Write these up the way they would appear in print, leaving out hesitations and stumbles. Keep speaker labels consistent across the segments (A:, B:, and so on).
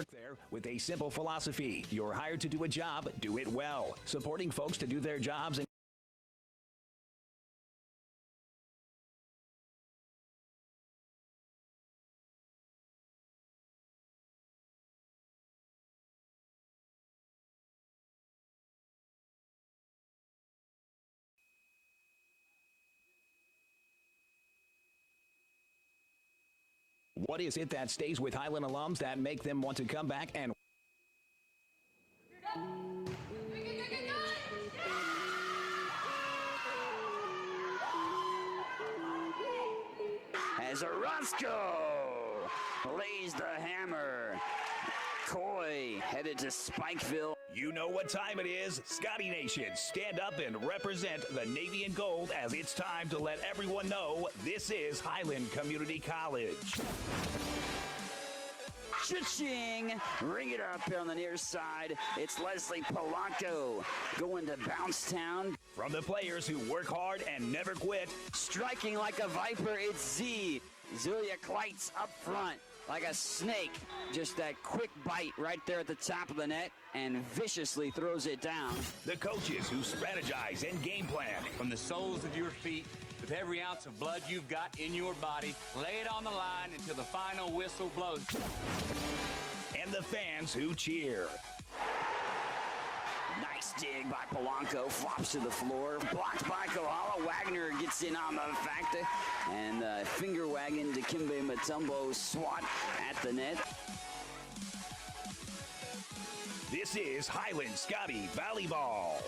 A: work there with a simple philosophy. You're hired to do a job, do it well. Supporting folks to do their jobs and what is it that stays with Highland alums that make them want to come back and
B: as Orozco lays the hammer. Coy headed to Spikeville.
A: you know what time it is? Scotty Nation, stand up and represent the Navy and Gold as it's time to let everyone know this is Highland Community College.
B: Cha-ching! Ring it up here on the near side. It's Leslie Polanco going to Bouncetown.
A: From the players who work hard and never quit,
B: Striking like a viper, it's Z. Zelia Kleitz up front like a snake. Just that quick bite right there at the top of the net and viciously throws it down.
A: the coaches who strategize and game plan,
C: From the soles of your feet, with every ounce of blood you've got in your body, lay it on the line until the final whistle blows.
A: and the fans who cheer.
B: Nice dig by Polanco, flops to the floor, blocked by Kohala. Wagner gets in on the factor, and finger wagging to Kimbe Matumbo, swat at the net.
A: This is Highland Scotty Volleyball.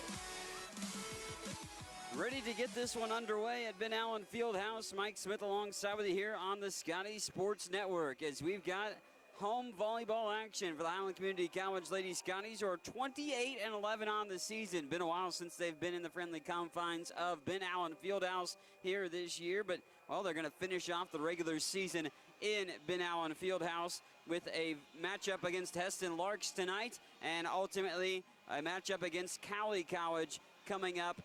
D: Ready to get this one underway at Ben Allen Fieldhouse. Mike Smith alongside with you here on the Scotty Sports Network as we've got home volleyball action for the Highland Community College Lady Scotties, who are 28-11 on the season. Been a while since they've been in the friendly confines of Ben Allen Fieldhouse here this year, but, well, they're going to finish off the regular season in Ben Allen Fieldhouse with a matchup against Hesston Larks tonight, and ultimately a matchup against Cowley College coming up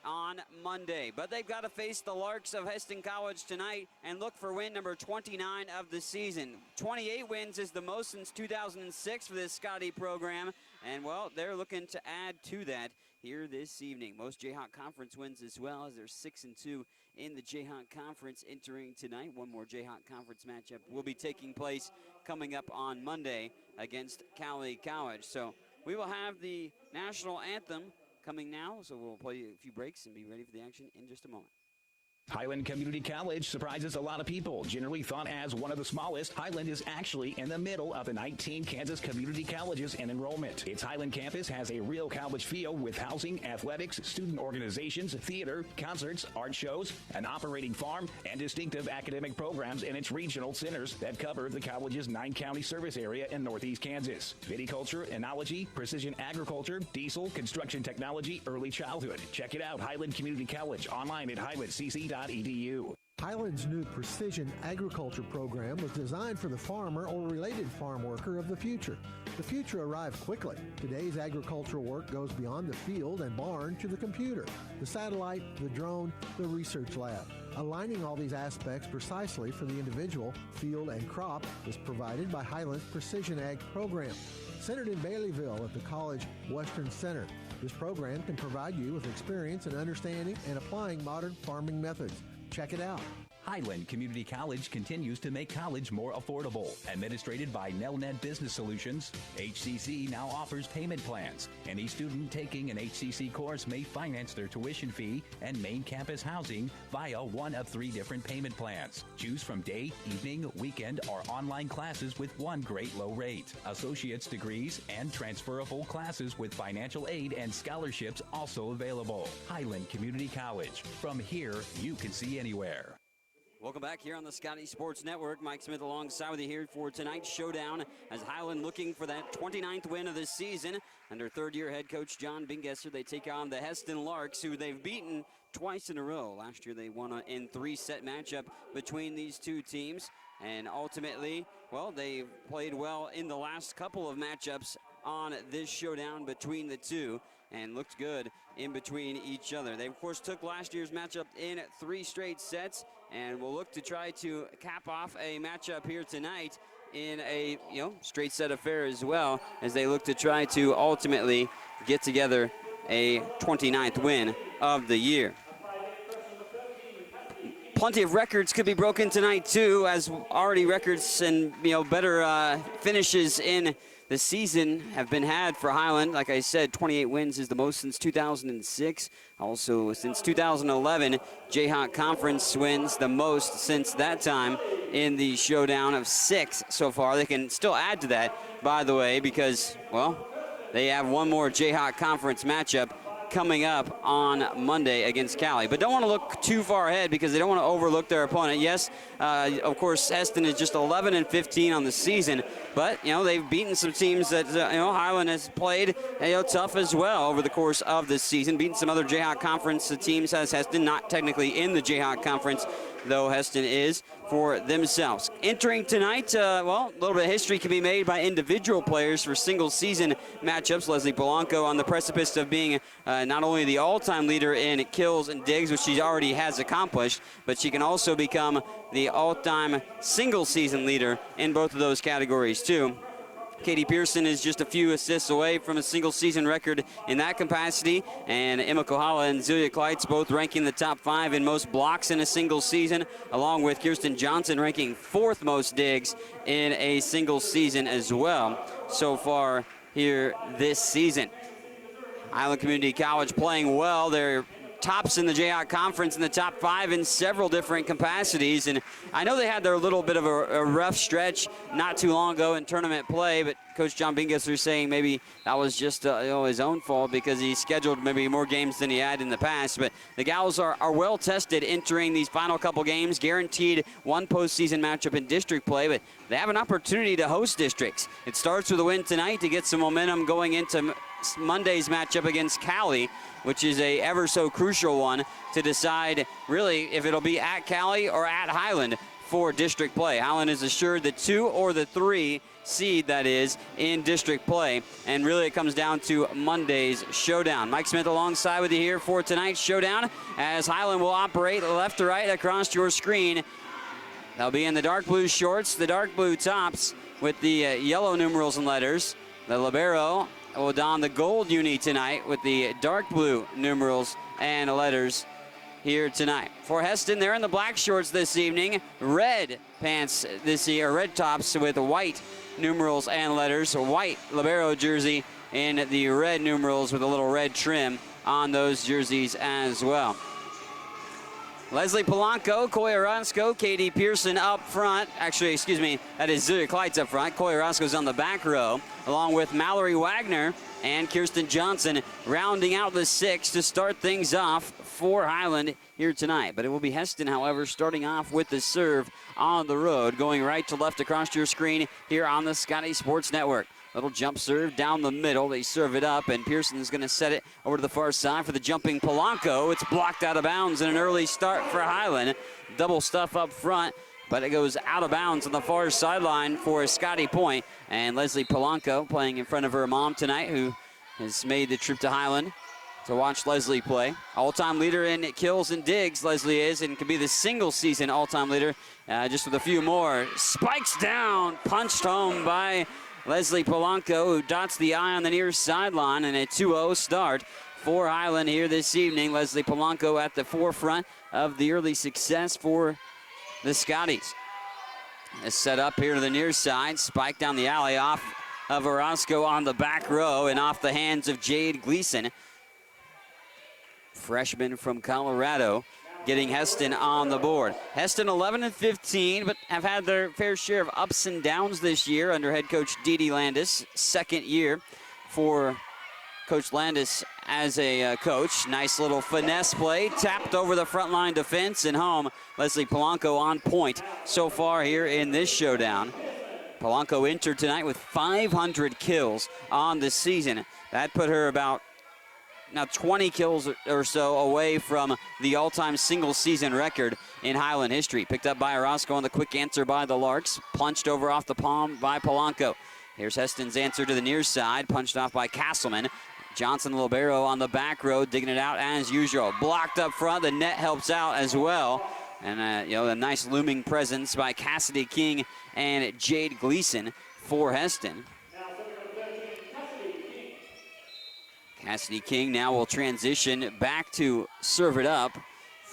D: on Monday. But they've got to face the Larks of Hesston College tonight and look for win number 29 of the season. 28 wins is the most since 2006 for this Scotty program, and, well, they're looking to add to that here this evening. Most Jayhawk Conference wins as well, as they're 6-2 in the Jayhawk Conference entering tonight. One more Jayhawk Conference matchup will be taking place coming up on Monday against Cowley College. So we will have the national anthem coming now, so we'll play a few breaks and be ready for the action in just a moment.
A: Highland Community College surprises a lot of people. Generally thought as one of the smallest, Highland is actually in the middle of the 19 Kansas community colleges in enrollment. Its Highland campus has a real college feel with housing, athletics, student organizations, theater, concerts, art shows, an operating farm, and distinctive academic programs in its regional centers that cover the college's 9-county service area in northeast Kansas. Viticulture, enology, precision agriculture, diesel, construction technology, early childhood. Check it out, Highland Community College, online at highlandcc.edu.
E: Highland's new precision agriculture program was designed for the farmer or related farm worker of the future. The future arrived quickly. Today's agricultural work goes beyond the field and barn to the computer, the satellite, the drone, the research lab. Aligning all these aspects precisely for the individual, field, and crop is provided by Highland's Precision Ag program. Centered in Baileyville at the College Western Center, this program can provide you with experience in understanding and applying modern farming methods. Check it out.
F: Highland Community College continues to make college more affordable. Administrated by Nelnet Business Solutions, HCC now offers payment plans. Any student taking an HCC course may finance their tuition fee and main campus housing via one of 3 different payment plans. Choose from day, evening, weekend, or online classes with one great low rate. Associate's degrees and transferable classes with financial aid and scholarships also available. Highland Community College. From here, you can see anywhere.
D: Welcome back here on the Scotty Sports Network. Mike Smith alongside with you here for tonight's showdown as Highland looking for that 29th win of the season. Under third-year head coach John Bingesser, they take on the Hesston Larks, who they've beaten twice in a row. Last year they won in 3-set matchup between these two teams. And ultimately, well, they played well in the last couple of matchups on this showdown between the two and looked good in between each other. They, of course, took last year's matchup in 3 straight sets and will look to try to cap off a matchup here tonight in a straight set affair as well, as they look to try to ultimately get together a 29th win of the year. Plenty of records could be broken tonight too, as already records and better finishes in the season have been had for Highland. Like I said, 28 wins is the most since 2006. Also, since 2011, Jayhawk Conference wins the most since that time in the showdown of 6 so far. They can still add to that, by the way, because, well, they have one more Jayhawk Conference matchup coming up on Monday against Cali. But don't want to look too far ahead because they don't want to overlook their opponent. Yes, of course, Hesston is just 11-15 on the season, but they've beaten some teams that Highland has played tough as well over the course of this season. Beaten some other Jayhawk Conference teams as Hesston, not technically in the Jayhawk Conference, though Hesston is for themselves. Entering tonight, a little bit of history can be made by individual players for single-season matchups. Leslie Polanco on the precipice of being not only the all-time leader in kills and digs, which she already has accomplished, but she can also become the all-time single-season leader in both of those categories, too. Katie Pearson is just a few assists away from a single-season record in that capacity, and Emma Kohala and Zelia Kleitz both ranking the top 5 in most blocks in a single season, along with Kirsten Johnson ranking 4th most digs in a single season as well so far here this season. Highland Community College playing well. They're tops in the Jayhawk Conference in the top 5 in several different capacities, and I know they had their little bit of a rough stretch not too long ago in tournament play, but Coach John Bingus was saying maybe that was just his own fault because he scheduled maybe more games than he had in the past. But the Gals are well tested entering these final couple games, guaranteed one postseason matchup in district play, but they have an opportunity to host districts. It starts with a win tonight to get some momentum going into Monday's matchup against Cali, which is a ever so crucial one to decide really if it'll be at Cali or at Highland for district play. Highland is assured the 2 or the 3 seed, that is, in district play, and really it comes down to Monday's showdown. Mike Smith alongside with you here for tonight's showdown, as Highland will operate left to right across your screen. They'll be in the dark blue shorts, the dark blue tops with the yellow numerals and letters. The libero will don the gold uni tonight with the dark blue numerals and letters here tonight. For Hesston, they're in the black shorts this evening, red pants this year, red tops with white numerals and letters, a white libero jersey in the red numerals with a little red trim on those jerseys as well. Leslie Polanco, Coy Orozco, Katie Pearson up front. Actually, excuse me, that is Zelia Kleitz up front. Coy Orozco's on the back row, along with Mallory Wagner and Kirsten Johnson rounding out the 6 to start things off for Highland here tonight. But it will be Hesston, however, starting off with the serve on the road, going right to left across your screen here on the Scotty Sports Network. Little jump serve down the middle. They serve it up, and Pearson's going to set it over to the far side for the jumping Polanco. It's blocked out of bounds in an early start for Highland. Double stuff up front, but it goes out of bounds on the far sideline for a Scotty point. And Leslie Polanco playing in front of her mom tonight, who has made the trip to Highland to watch Leslie play. All-time leader in kills and digs, Leslie is, and could be the single-season all-time leader just with a few more. Spikes down, punched home by Leslie Polanco, who dots the I on the near sideline, and a 2-0 start for Highland here this evening. Leslie Polanco at the forefront of the early success for the Scotties. It's set up here to the near side, spike down the alley off of Orozco on the back row and off the hands of Jade Gleason, freshman from Colorado, getting Hesston on the board. Hesston 11-15, but have had their fair share of ups and downs this year under head coach Dee Dee Landis. Second year for Coach Landis as a coach. Nice little finesse play, tapped over the front line defense and home. Leslie Polanco on point so far here in this showdown. Polanco entered tonight with 500 kills on the season. That put her about now 20 kills or so away from the all-time single-season record in Highland history. Picked up by Orozco on the quick answer by the Larks. Punched over off the palm by Polanco. Here's Hesston's answer to the near side. Punched off by Castleman. Johnson libero on the back row, digging it out as usual. Blocked up front. The net helps out as well. And, a nice looming presence by Cassidy King and Jade Gleason for Hesston. Cassidy King now will transition back to serve it up.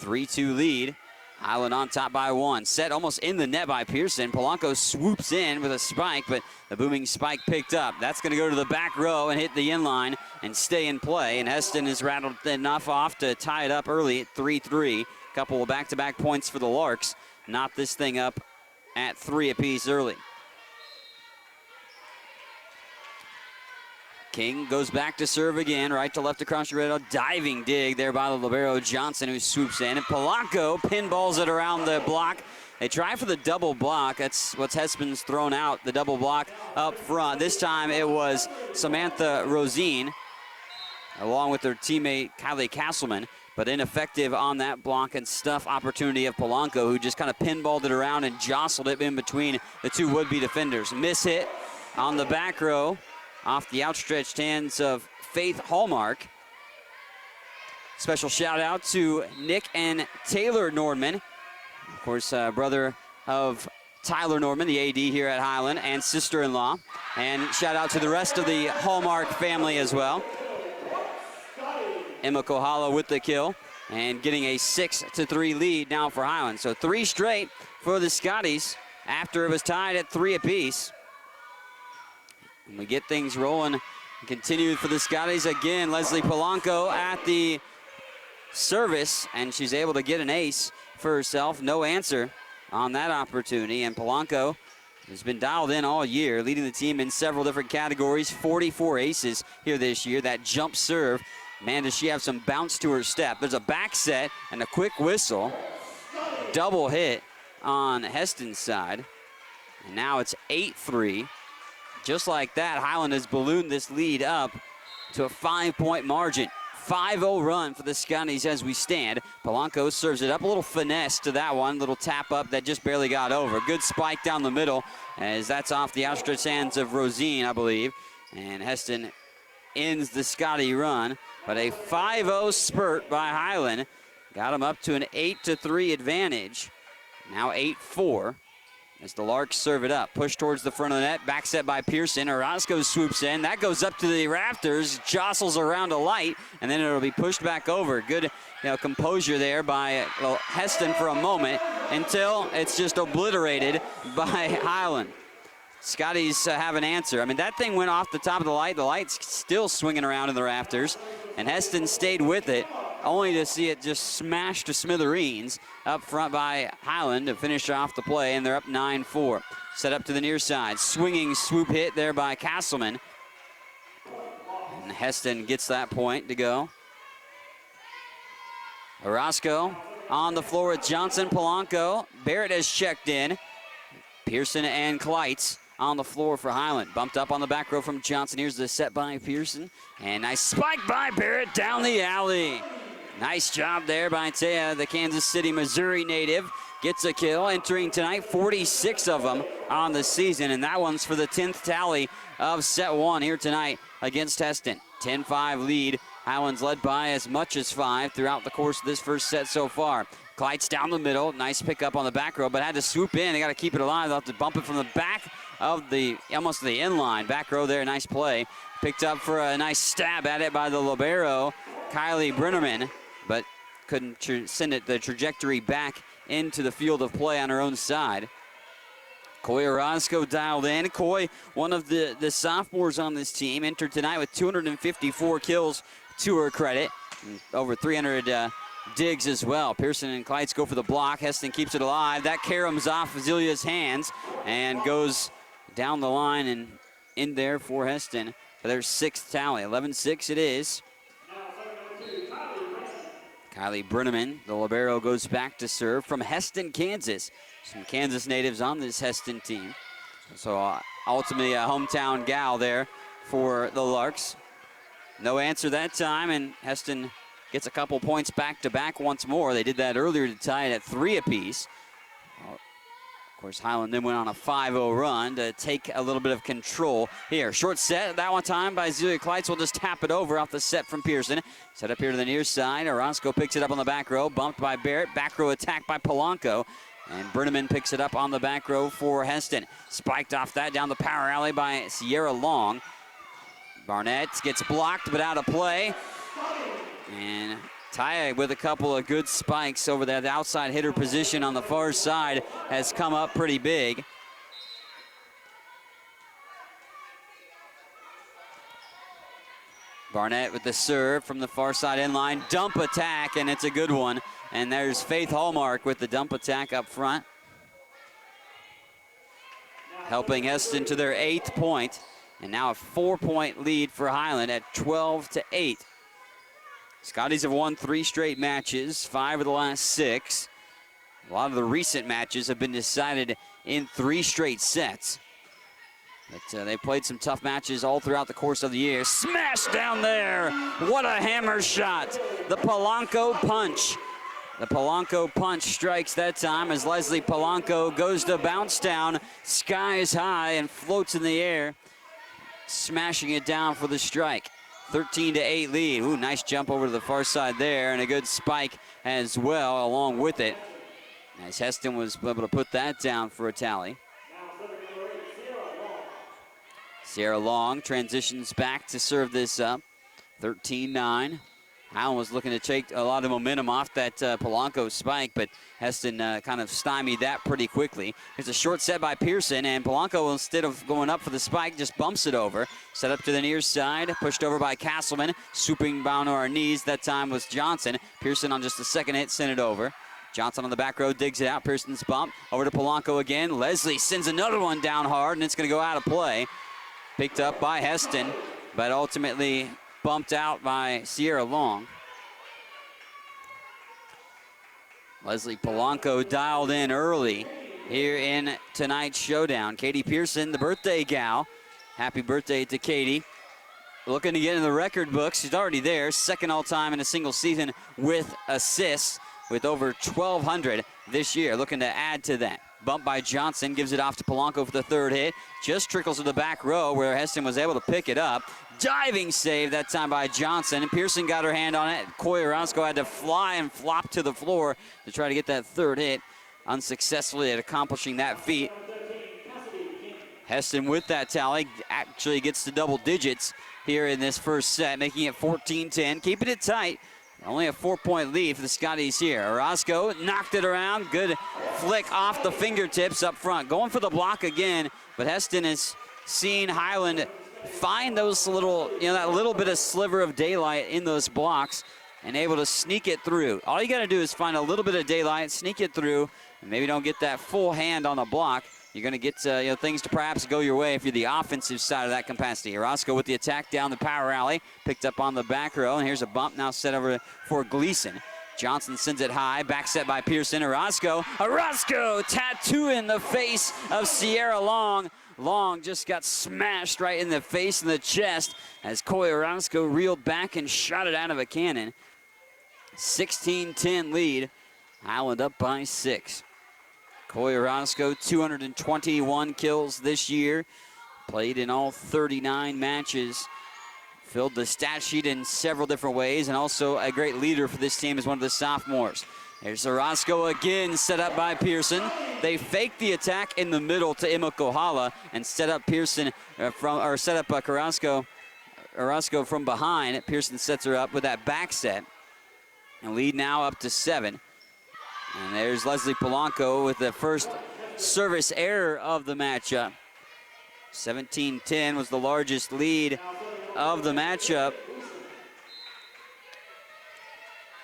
D: 3-2 lead. Highland on top by 1. Set almost in the net by Pearson. Polanco swoops in with a spike, but the booming spike picked up. That's going to go to the back row and hit the inline and stay in play. And Hesston is rattled enough off to tie it up early at 3-3. Couple of back-to-back points for the Larks. Knot this thing up at 3 apiece early. King goes back to serve again, right to left across the red. Diving dig there by the libero Johnson, who swoops in. And Polanco pinballs it around the block. They try for the double block. That's what Hessman's thrown out, the double block up front. This time it was Samantha Rosine, along with her teammate Kylie Castleman, but ineffective on that block and stuff opportunity of Polanco, who just kind of pinballed it around and jostled it in between the two would-be defenders. Miss hit on the back row off the outstretched hands of Faith Hallmark. Special shout out to Nick and Taylor Nordman, of course, brother of Tyler Norman, the AD here at Highland, and sister-in-law. And shout out to the rest of the Hallmark family as well. Emma Kohala with the kill and getting a 6-3 lead now for Highland. So 3 straight for the Scotties after it was tied at 3 apiece. And we get things rolling and continue for the Scotties again. Leslie Polanco at the service, and she's able to get an ace for herself. No answer on that opportunity, and Polanco has been dialed in all year, leading the team in several different categories. 44 aces here this year. That jump serve, man, does she have some bounce to her step. There's a back set and a quick whistle. Double hit on Hesston's side. And now it's 8-3. Just like that, Highland has ballooned this lead up to a 5-point margin. 5-0 run for the Scotties as we stand. Polanco serves it up, a little finesse to that one, little tap up that just barely got over. Good spike down the middle, as that's off the outstretched hands of Rosine, I believe. And Hesston ends the Scotty run, but a 5-0 spurt by Highland got him up to an 8-3 advantage. Now 8-4. As the Larks serve it up. Push towards the front of the net. Back set by Pearson. Orozco swoops in. That goes up to the rafters. Jostles around a light. And then it'll be pushed back over. Good composure there by Hesston for a moment until it's just obliterated by Highland. Scotties have an answer. I mean, that thing went off the top of the light. The light's still swinging around in the rafters. And Hesston stayed with it, only to see it just smashed to smithereens up front by Highland to finish off the play, and they're up 9-4. Set up to the near side. Swinging swoop hit there by Castleman. And Hesston gets that point to go. Orozco on the floor with Johnson, Polanco. Barrett has checked in. Pearson and Kleitz on the floor for Highland. Bumped up on the back row from Johnson. Here's the set by Pearson. And nice spike by Barrett down the alley. Nice job there by Taya, the Kansas City, Missouri native. Gets a kill, entering tonight, 46 of them on the season. And that one's for the 10th tally of set 1 here tonight against Hesston. 10-5 lead. Highland's led by as much as 5 throughout the course of this first set so far. Kleitz down the middle. Nice pickup on the back row, but had to swoop in. They got to keep it alive. They'll have to bump it from the back of the, almost the inline. Back row there, nice play. Picked up for a nice stab at it by the libero, Kylie Brennerman, but couldn't send it the trajectory back into the field of play on her own side. Coy Orozco dialed in. Coy, one of the sophomores on this team, entered tonight with 254 kills to her credit. Over 300 digs as well. Pearson and Kleitz go for the block. Hesston keeps it alive. That caroms off Zelia's hands and goes down the line and in there for Hesston for their 6th tally. 11-6 it is. Kylie Brenneman, the libero, goes back to serve from Hesston, Kansas. Some Kansas natives on this Hesston team. So ultimately a hometown gal there for the Larks. No answer that time, and Hesston gets a couple points back-to-back once more. They did that earlier to tie it at 3 apiece. Of course, Highland then went on a 5-0 run to take a little bit of control here. Short set, that one time by Zelia Kleitz. Will just tap it over off the set from Pearson. Set up here to the near side. Orozco picks it up on the back row, bumped by Barrett. Back row attack by Polanco. And Berneman picks it up on the back row for Hesston. Spiked off that down the power alley by Sierra Long. Barnett gets blocked but out of play. And Taya with a couple of good spikes over there. The outside hitter position on the far side has come up pretty big. Barnett with the serve from the far side inline. Dump attack, and it's a good one. And there's Faith Hallmark with the dump attack up front, helping Hesston to their 8th point. And now a 4-point lead for Highland at 12-8. Scotties have won 3 straight matches, 5 of the last 6. A lot of the recent matches have been decided in 3 straight sets. But they played some tough matches all throughout the course of the year. Smash down there! What a hammer shot! The Polanco punch. The Polanco punch strikes that time as Leslie Polanco goes to bounce down skies high and floats in the air, smashing it down for the strike. 13-8 lead. Ooh, nice jump over to the far side there, and a good spike as well along with it, as Hesston was able to put that down for a tally. Sierra Long transitions back to serve this up. 13-9. Highland was looking to take a lot of momentum off that Polanco spike, but Hesston kind of stymied that pretty quickly. Here's a short set by Pearson, and Polanco, instead of going up for the spike, just bumps it over. Set up to the near side, pushed over by Castleman. Swooping down to our knees, that time was Johnson. Pearson on just the second hit sent it over. Johnson on the back row digs it out. Pearson's bump. Over to Polanco again. Leslie sends another one down hard, and it's going to go out of play. Picked up by Hesston, but ultimately bumped out by Sierra Long. Leslie Polanco dialed in early here in tonight's showdown. Katie Pearson, the birthday gal. Happy birthday to Katie. Looking to get in the record books. She's already there. Second all-time in a single season with assists, with over 1,200 this year. Looking to add to that. Bump by Johnson, gives it off to Polanco for the third hit. Just trickles to the back row where Hesston was able to pick it up. Diving save that time by Johnson. And Pearson got her hand on it. Coy Orozco had to fly and flop to the floor to try to get that third hit. Unsuccessfully at accomplishing that feat. Hesston with that tally actually gets to double digits here in this first set, making it 14-10, keeping it tight. Only a 4-point lead for the Scotties here. Orozco knocked it around. Good flick off the fingertips up front. Going for the block again, but Hesston has seen Highland find those little, that little bit of sliver of daylight in those blocks and able to sneak it through. All you got to do is find a little bit of daylight, sneak it through, and maybe don't get that full hand on the block. You're going to get things to perhaps go your way if you're the offensive side of that capacity. Orozco with the attack down the power alley, picked up on the back row, and here's a bump now set over for Gleason. Johnson sends it high, back set by Pearson. Orozco tattoo in the face of Sierra Long. Long just got smashed right in the face and the chest as Coy Orozco reeled back and shot it out of a cannon. 16-10 lead. Highland up by 6. Coy Orozco, 221 kills this year. Played in all 39 matches. Filled the stat sheet in several different ways, and also a great leader for this team as one of the sophomores. There's Orozco again, set up by Pearson. They fake the attack in the middle to Emma Kohala and set up Pearson Orozco from behind. Pearson sets her up with that back set. And lead now up to 7. And there's Leslie Polanco with the first service error of the matchup. 17-10 was the largest lead of the matchup.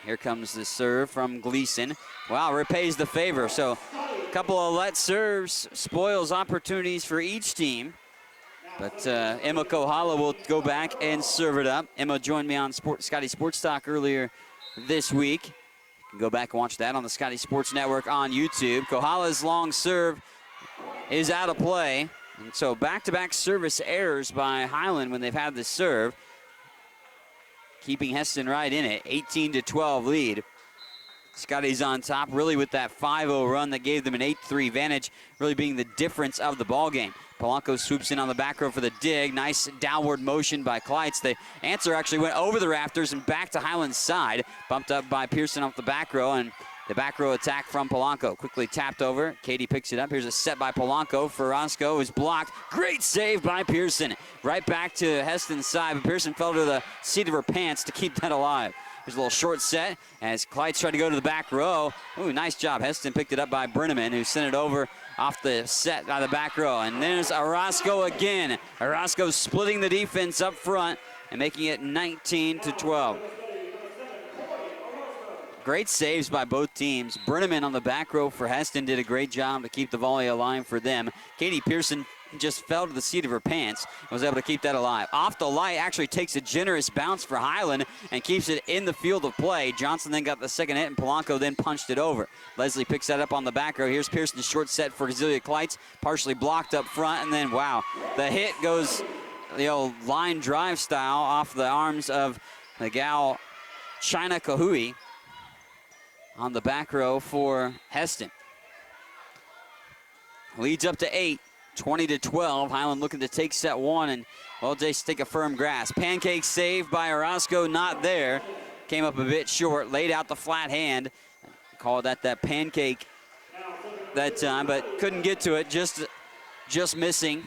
D: Here comes the serve from Gleason. Wow, repays the favor. So a couple of let serves spoils opportunities for each team. But Emma Kohala will go back and serve it up. Emma joined me on Scotty Sports Talk earlier this week. You can go back and watch that on the Scotty Sports Network on YouTube. Kohala's long serve is out of play. And so back-to-back service errors by Highland when they've had the serve. Keeping Hesston right in it, 18-12 lead. Scotty's on top, really with that 5-0 run that gave them an 8-3 advantage, really being the difference of the ball game. Polanco swoops in on the back row for the dig. Nice downward motion by Kleitz. The answer actually went over the rafters and back to Highland's side. Bumped up by Pearson off the back row, and the back row attack from Polanco. Quickly tapped over. Katie picks it up. Here's a set by Polanco. Ferrasco is blocked. Great save by Pearson. Right back to Hesston's side, but Pearson fell to the seat of her pants to keep that alive. Here's a little short set as Kleitz tried to go to the back row. Ooh, nice job. Hesston picked it up by Brenneman, who sent it over off the set by the back row. And there's Orozco again. Orozco splitting the defense up front and making it 19-12. Great saves by both teams. Brenneman on the back row for Hesston did a great job to keep the volley alive for them. Katie Pearson just fell to the seat of her pants and was able to keep that alive. Off the light, actually takes a generous bounce for Highland and keeps it in the field of play. Johnson then got the second hit, and Polanco then punched it over. Leslie picks that up on the back row. Here's Pearson's short set for Zelia Kleitz, partially blocked up front, and then, wow, the hit goes the old line drive style off the arms of the gal China Kahui on the back row for Hesston. Leads up to 8. 20-12. Highland looking to take set one, and well, just take a firm grasp. Pancake save by Orozco, not there. Came up a bit short, laid out the flat hand. Called that pancake that time, but couldn't get to it, just missing.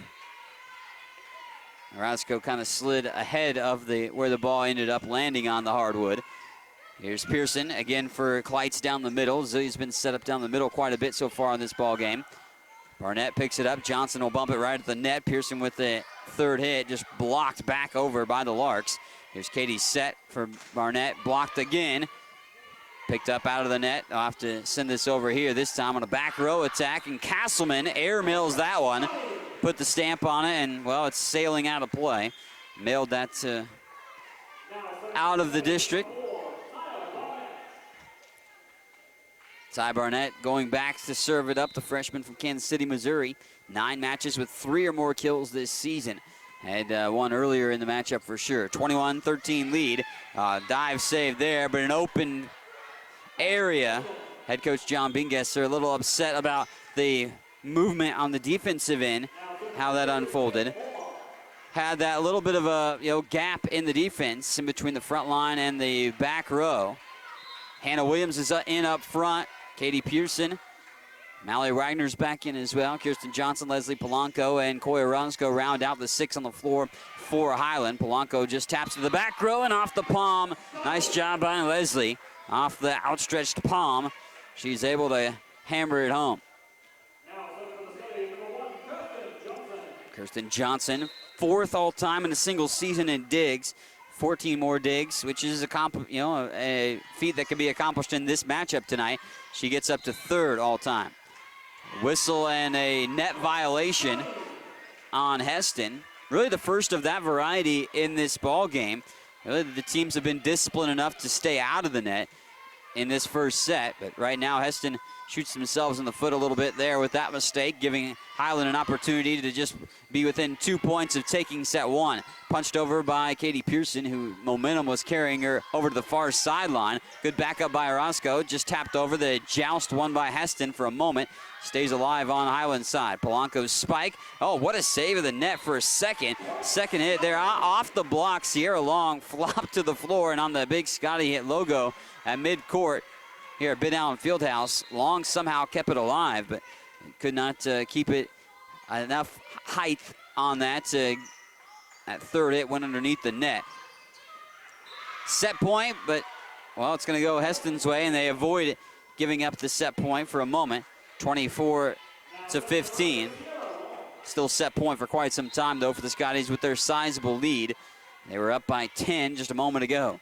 D: Orozco kind of slid ahead of where the ball ended up landing on the hardwood. Here's Pearson again for Kleitz down the middle. Zillie's been set up down the middle quite a bit so far in this ball game. Barnett picks it up. Johnson will bump it right at the net. Pearson with the third hit, just blocked back over by the Larks. Here's Katie's set for Barnett, blocked again. Picked up out of the net. I'll have to send this over here this time on a back row attack, and Castleman air mills that one. Put the stamp on it, and well, it's sailing out of play. Mailed that out of the district. Ty Barnett going back to serve it up, the freshman from Kansas City, Missouri. 9 matches with 3 or more kills this season. Had one earlier in the matchup for sure. 21-13 lead. Dive save there, but an open area. Head coach John Bingesser a little upset about the movement on the defensive end, how that unfolded. Had that little bit of a gap in the defense in between the front line and the back row. Hannah Williams is in up front. Katie Pearson, Mallory Wagner's back in as well. Kirsten Johnson, Leslie Polanco, and Coy Orozco round out the 6 on the floor for Highland. Polanco just taps to the back row and off the palm. Nice job by Leslie. Off the outstretched palm, she's able to hammer it home. Kirsten Johnson, 4th all-time in a single season in digs. 14 more digs, which is a feat that can be accomplished in this matchup tonight. She gets up to 3rd all-time. Whistle and a net violation on Hesston. Really the first of that variety in this ball game. Really, the teams have been disciplined enough to stay out of the net in this first set, but right now Hesston shoots themselves in the foot a little bit there with that mistake, giving Highland an opportunity to just be within 2 points of taking set 1. Punched over by Katie Pearson, who momentum was carrying her over to the far sideline. Good backup by Orozco, just tapped over. The joust won by Hesston for a moment. Stays alive on Highland's side. Polanco's spike. Oh, what a save of the net for a second. Second hit there off the block. Sierra Long flopped to the floor, and on the big Scotty hit logo at midcourt here at Bid Allen Fieldhouse. Long somehow kept it alive, but could not keep it enough height on that. That third hit went underneath the net. Set point, but, well, it's going to go Hesston's way, and they avoid giving up the set point for a moment. 24-15. Still set point for quite some time, though, for the Scotties with their sizable lead. They were up by 10 just a moment ago.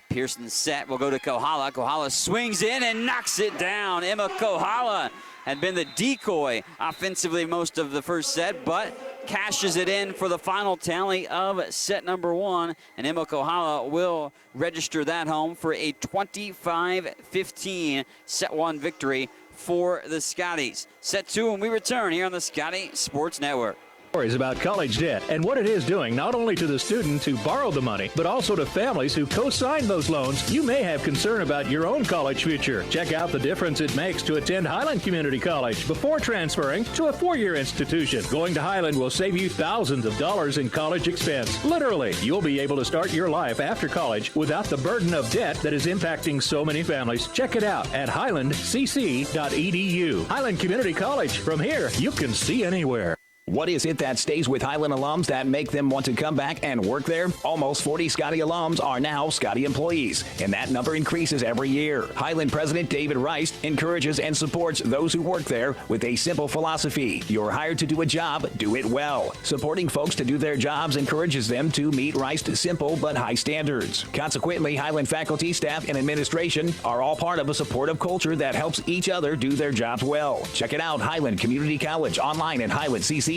D: Pearson's set will go to Kohala. Kohala swings in and knocks it down. Emma Kohala had been the decoy offensively most of the first set, but cashes it in for the final tally of set number 1. And Emma Kohala will register that home for a 25-15 set 1 victory for the Scotties. Set 2 when we return here on the Scotty Sports Network.
G: Stories about college debt and what it is doing not only to the students who borrow the money, but also to families who co-sign those loans. You may have concern about your own college future. Check out the difference it makes to attend Highland Community College before transferring to a four-year institution. Going to Highland will save you thousands of dollars in college expense. Literally, you'll be able to start your life after college without the burden of debt that is impacting so many families. Check it out at highlandcc.edu. Highland Community College. From here, you can see anywhere.
A: What is it that stays with Highland alums that make them want to come back and work there? Almost 40 Scotty alums are now Scotty employees, and that number increases every year. Highland President David Rice encourages and supports those who work there with a simple philosophy. You're hired to do a job, do it well. Supporting folks to do their jobs encourages them to meet Rice's simple but high standards. Consequently, Highland faculty, staff, and administration are all part of a supportive culture that helps each other do their jobs well. Check it out, Highland Community College, online at highlandcc.edu.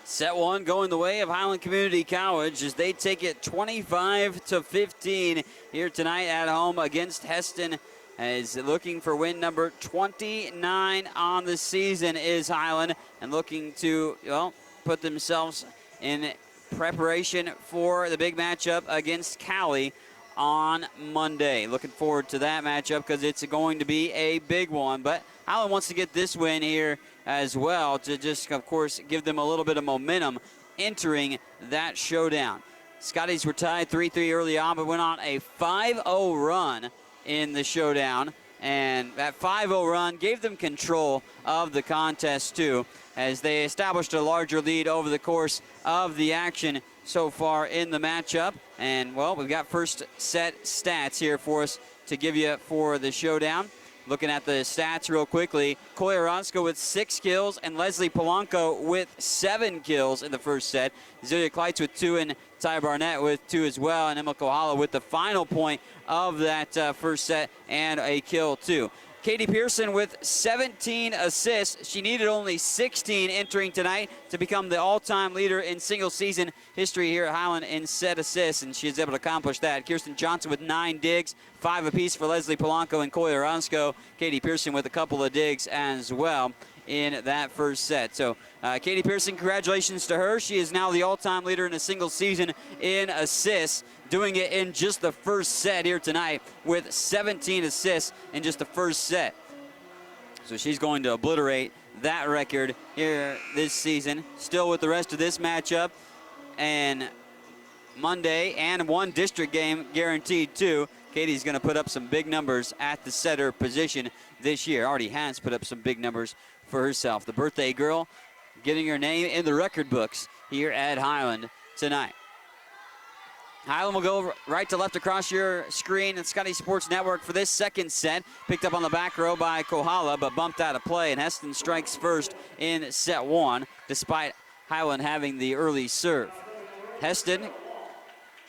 D: Set one going the way of Highland Community College as they take it 25-15 here tonight at home against Hesston. As looking for win number 29 on the season is Highland, and looking to, well, put themselves in preparation for the big matchup against Cali on Monday. Looking forward to that matchup because it's going to be a big one. But Highland wants to get this win here as well to just, of course, give them a little bit of momentum entering that showdown. Scotties were tied 3-3 early on, but went on a 5-0 run in the showdown. And that 5-0 run gave them control of the contest, too, as they established a larger lead over the course of the action so far in the matchup. And, well, we've got first set stats here for us to give you for the showdown. Looking at the stats real quickly, Coy Oronsko with 6 kills and Leslie Polanco with 7 kills in the first set. Zelia Kleitz with 2 and Ty Barnett with 2 as well. And Emma Kohala with the final point of that first set and a kill too. Katie Pearson with 17 assists. She needed only 16 entering tonight to become the all-time leader in single-season history here at Highland in set assists, and she was able to accomplish that. Kirsten Johnson with 9 digs, 5 apiece for Leslie Polanco and Coy Oronsko. Katie Pearson with a couple of digs as well in that first set. So Katie Pearson, congratulations to her. She is now the all-time leader in a single season in assists, doing it in just the first set here tonight with 17 assists in just the first set. So she's going to obliterate that record here this season. Still with the rest of this matchup and Monday, and one district game guaranteed too. Katie's going to put up some big numbers at the setter position this year. Already has put up some big numbers for herself. The birthday girl getting her name in the record books here at Highland tonight. Highland will go right to left across your screen at Scotty Sports Network for this second set. Picked up on the back row by Kohala, but bumped out of play, and Hesston strikes first in set one, despite Highland having the early serve. Hesston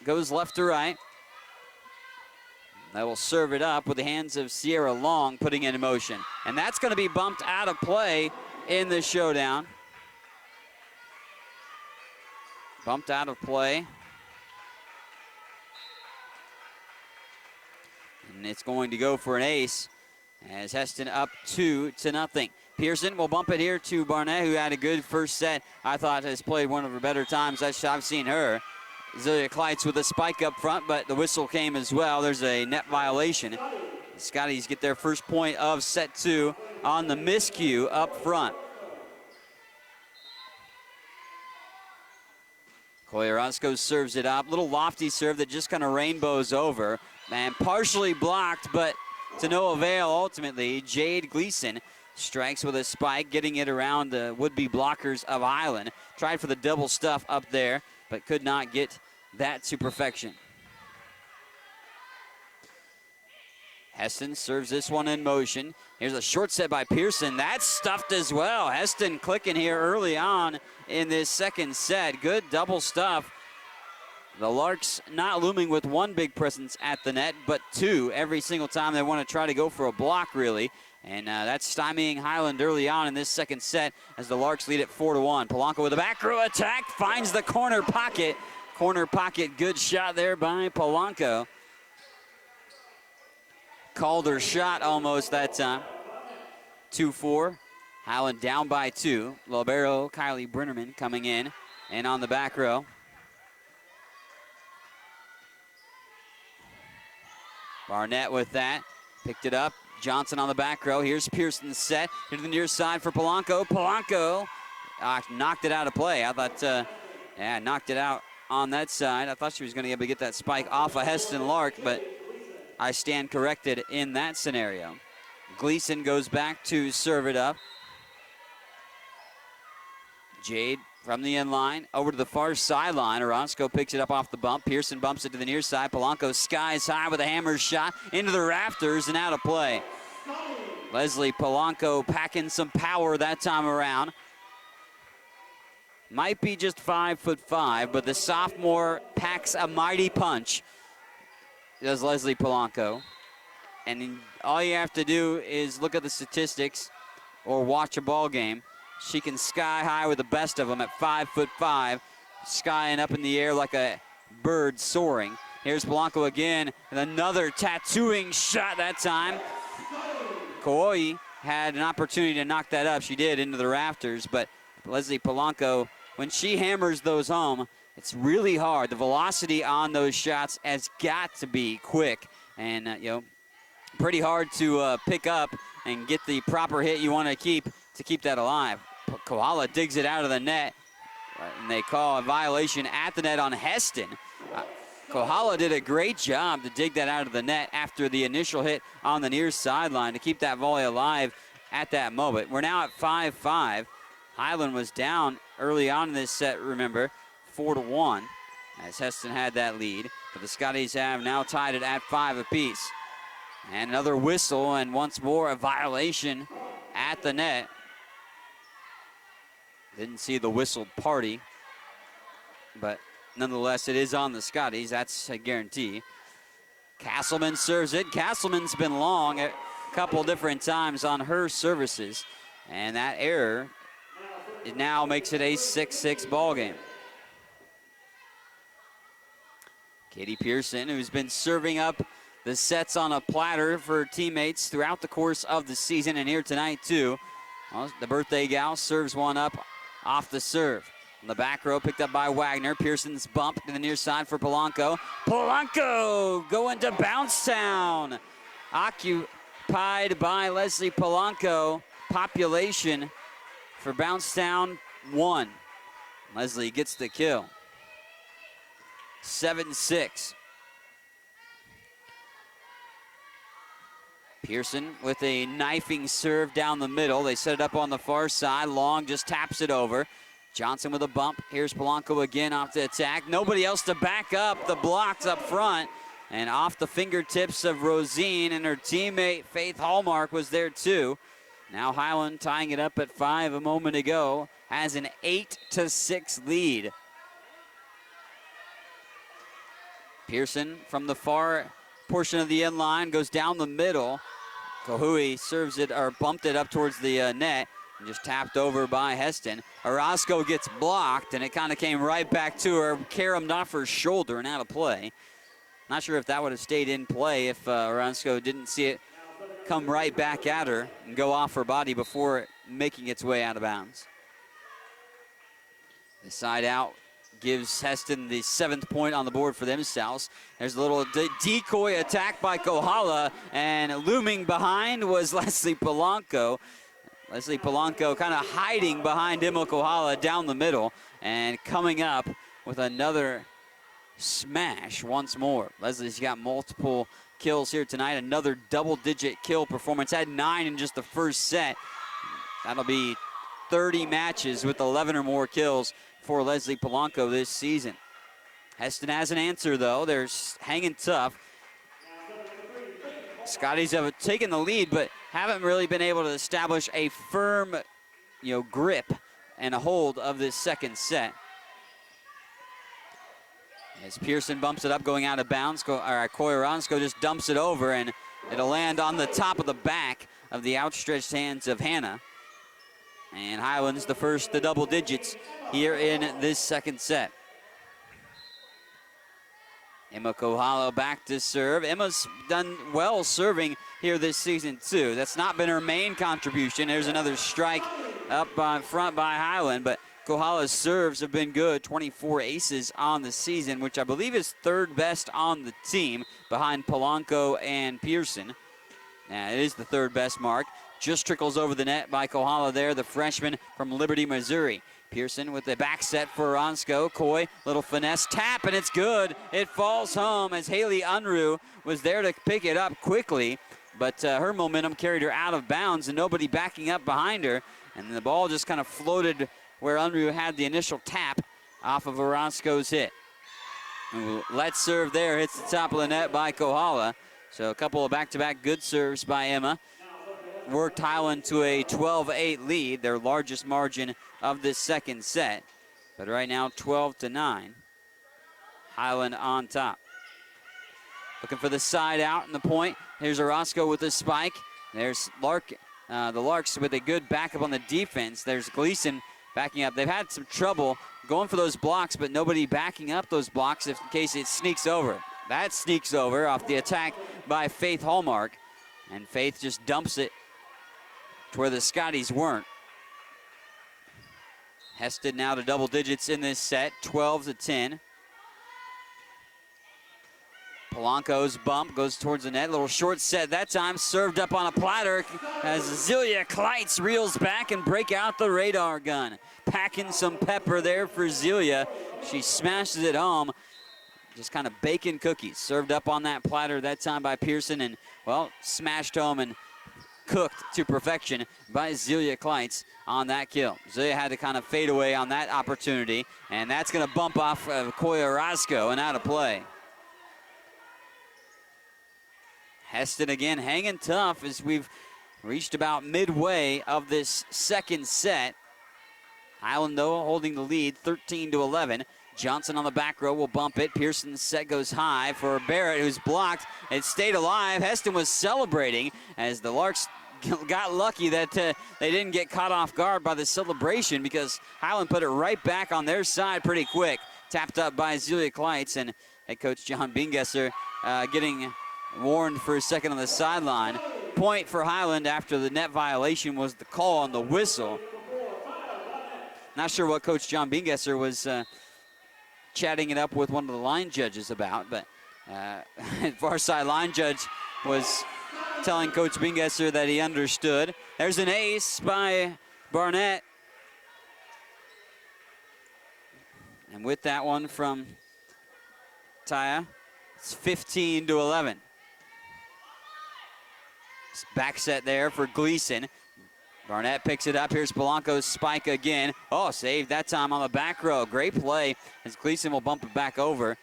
D: goes left to right. They will serve it up with the hands of Sierra Long, putting it in motion. And that's going to be bumped out of play in the showdown. Bumped out of play. And it's going to go for an ace as Hesston up 2-0. Pearson will bump it here to Barnett, who had a good first set. I thought has played one of her better times I've seen her. Zelia Kleitz with a spike up front, but the whistle came as well. There's a net violation. Scotties get their first point of set 2 on the miscue up front. Coy Oronsko serves it up. Little lofty serve that just kind of rainbows over. And partially blocked, but to no avail ultimately. Jade Gleason strikes with a spike, getting it around the would-be blockers of Highland. Tried for the double stuff up there, but could not get that to perfection. Hesston serves this one in motion. Here's a short set by Pearson. That's stuffed as well. Hesston clicking here early on in this second set. Good double stuff. The Larks not looming with one big presence at the net, but 2 every single time they want to try to go for a block, really. And that's stymieing Highland early on in this second set as the Larks lead it 4-1. Polanco with a back row attack, finds the corner pocket. Corner pocket, good shot there by Polanco. Called her shot almost that time. 2-4. Highland down by 2. Libero, Kylie Brennerman coming in and on the back row. Barnett with that. Picked it up. Johnson on the back row. Here's Pearson's set. Here to the near side for Polanco. Polanco knocked it out of play. I thought, knocked it out on that side. I thought she was going to be able to get that spike off of Hesston Lark, but I stand corrected in that scenario. Gleason goes back to serve it up. Jade from the end line over to the far sideline. Orozco picks it up off the bump. Pearson bumps it to the near side. Polanco skies high with a hammer shot into the rafters and out of play. Leslie Polanco packing some power that time around. Might be just 5'5", but the sophomore packs a mighty punch, does Leslie Polanco. And all you have to do is look at the statistics or watch a ball game. She can sky high with the best of them at 5'5", skying up in the air like a bird soaring. Here's Polanco again, and another tattooing shot that time. Kauai had an opportunity to knock that up. She did into the rafters, but Leslie Polanco, when she hammers those home, it's really hard. The velocity on those shots has got to be quick, and pretty hard to pick up and get the proper hit you want to keep that alive. Kohala digs it out of the net, and they call a violation at the net on Hesston. Kohala did a great job to dig that out of the net after the initial hit on the near sideline to keep that volley alive at that moment. We're now at 5-5. Highland was down early on in this set, remember, 4-1, as Hesston had that lead. But the Scotties have now tied it at 5 apiece. And another whistle, and once more a violation at the net. Didn't see the whistled party, but nonetheless, it is on the Scotties. That's a guarantee. Castleman serves it. Castleman's been long a couple different times on her services, and that error, it now makes it a 6-6 ball game. Katie Pearson, who's been serving up the sets on a platter for her teammates throughout the course of the season, and here tonight too. Well, the birthday gal serves one up off the serve. On the back row, picked up by Wagner. Pearson's bump to the near side for Polanco. Polanco going to Bouncetown. Occupied by Leslie Polanco. Population for Bouncetown 1. Leslie gets the kill. 7-6. Pearson with a knifing serve down the middle. They set it up on the far side. Long just taps it over. Johnson with a bump. Here's Polanco again off the attack. Nobody else to back up the blocks up front. And off the fingertips of Rosine, and her teammate Faith Hallmark was there too. Now Highland tying it up at 5 a moment ago. Has an 8-6 lead. Pearson from the far portion of the end line goes down the middle. Kahui serves it, or bumped it up towards the net, and just tapped over by Hesston. Orozco gets blocked, and it kind of came right back to her, caromed off her shoulder and out of play. Not sure if that would have stayed in play if Orozco didn't see it come right back at her and go off her body before making its way out of bounds. The side out gives Hesston the 7th point on the board for themselves. There's a little decoy attack by Kohala, and looming behind was Leslie Polanco. Leslie Polanco kind of hiding behind Emma Kohala down the middle, and coming up with another smash once more. Leslie's got multiple kills here tonight, another double-digit kill performance. Had 9 in just the first set. That'll be 30 matches with 11 or more kills for Leslie Polanco this season. Hesston has an answer, though. They're hanging tough. Scotties have taken the lead, but haven't really been able to establish a firm, grip and a hold of this second set. As Pearson bumps it up going out of bounds, Koyoronsco just dumps it over, and it'll land on the top of the back of the outstretched hands of Hannah. And Highland's the double digits here in this second set. Emma Kohala back to serve. Emma's done well serving here this season too. That's not been her main contribution. There's another strike up by front by Highland, but Kohala's serves have been good, 24 aces on the season, which I believe is third best on the team behind Polanco and Pearson. Now, it is the third best mark. Just trickles over the net by Kohala there, the freshman from Liberty, Missouri. Pearson with the back set for Ronsko. Coy, little finesse tap, and it's good. It falls home as Haley Unruh was there to pick it up quickly, but her momentum carried her out of bounds and nobody backing up behind her, and the ball just kind of floated where Unruh had the initial tap off of Ronsko's hit. Let's serve there, hits the top of the net by Kohala. So a couple of back-to-back good serves by Emma. Worked Highland to a 12-8 lead, their largest margin of this second set. But right now, 12-9. Highland on top. Looking for the side out in the point. Here's Orozco with the spike. There's the Larks with a good backup on the defense. There's Gleason backing up. They've had some trouble going for those blocks, but nobody backing up those blocks in case it sneaks over. That sneaks over off the attack by Faith Hallmark. And Faith just dumps it to where the Scotties weren't. Hesston now to double digits in this set, 12-10. Polanco's bump goes towards the net. Little short set that time, served up on a platter as Zelia Kleitz reels back and break out the radar gun. Packing some pepper there for Zelia. She smashes it home. Just kind of baking cookies. Served up on that platter that time by Pearson and, well, smashed home and cooked to perfection by Zelia Kleitz on that kill. Zelia had to kind of fade away on that opportunity, and that's going to bump off Coy Orozco and out of play. Hesston again hanging tough as we've reached about midway of this second set. Highland, though, holding the lead, 13-11. Johnson on the back row will bump it. Pearson's set goes high for Barrett, who's blocked. It stayed alive. Hesston was celebrating as the Larks got lucky that they didn't get caught off guard by the celebration because Highland put it right back on their side pretty quick. Tapped up by Zelia Kleitz, and head coach John Bingesser getting warned for a second on the sideline. Point for Highland after the net violation was the call on the whistle. Not sure what Coach John Bingesser was chatting it up with one of the line judges about, but far side line judge was telling Coach Bingesser that he understood. There's an ace by Barnett. And with that one from Taya, it's 15-11. Back set there for Gleason. Barnett picks it up. Here's Polanco's spike again. Oh, saved that time on the back row. Great play as Gleason will bump it back over.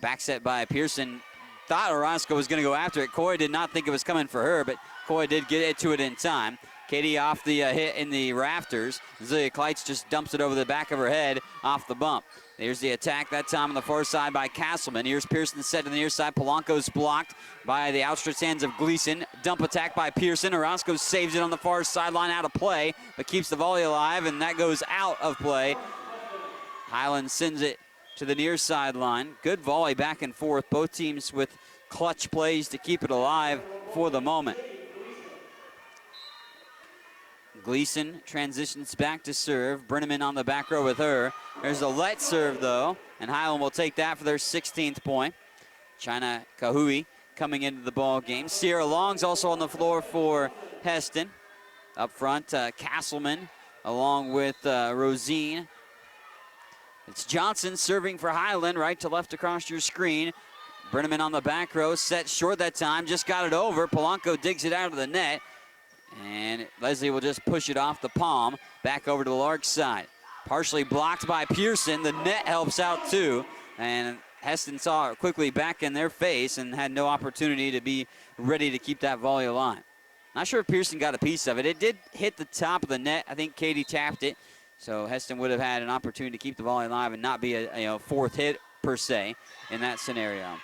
D: Back set by Pearson. Thought Orozco was going to go after it. Coy did not think it was coming for her, but Coy did get it to it in time. Katie off the hit in the rafters. Zelia Kleitz just dumps it over the back of her head off the bump. There's the attack that time on the far side by Castleman. Here's Pearson set to the near side. Polanco's blocked by the outstretched hands of Gleason. Dump attack by Pearson. Orozco saves it on the far sideline out of play, but keeps the volley alive, and that goes out of play. Highland sends it to the near sideline. Good volley back and forth. Both teams with clutch plays to keep it alive for the moment. Gleason transitions back to serve. Brenneman on the back row with her. There's a let serve, though, and Highland will take that for their 16th point. China Kahui coming into the ball game. Sierra Long's also on the floor for Hesston. Up front, Castleman along with Rosine. It's Johnson serving for Highland, right to left across your screen. Brenneman on the back row, set short that time, just got it over. Polanco digs it out of the net. And Leslie will just push it off the palm, back over to the Larks side. Partially blocked by Pearson. The net helps out too. And Hesston saw it quickly back in their face and had no opportunity to be ready to keep that volley alive. Not sure if Pearson got a piece of it. It did hit the top of the net. I think Katie tapped it. So Hesston would have had an opportunity to keep the volley alive and not be a fourth hit per se in that scenario.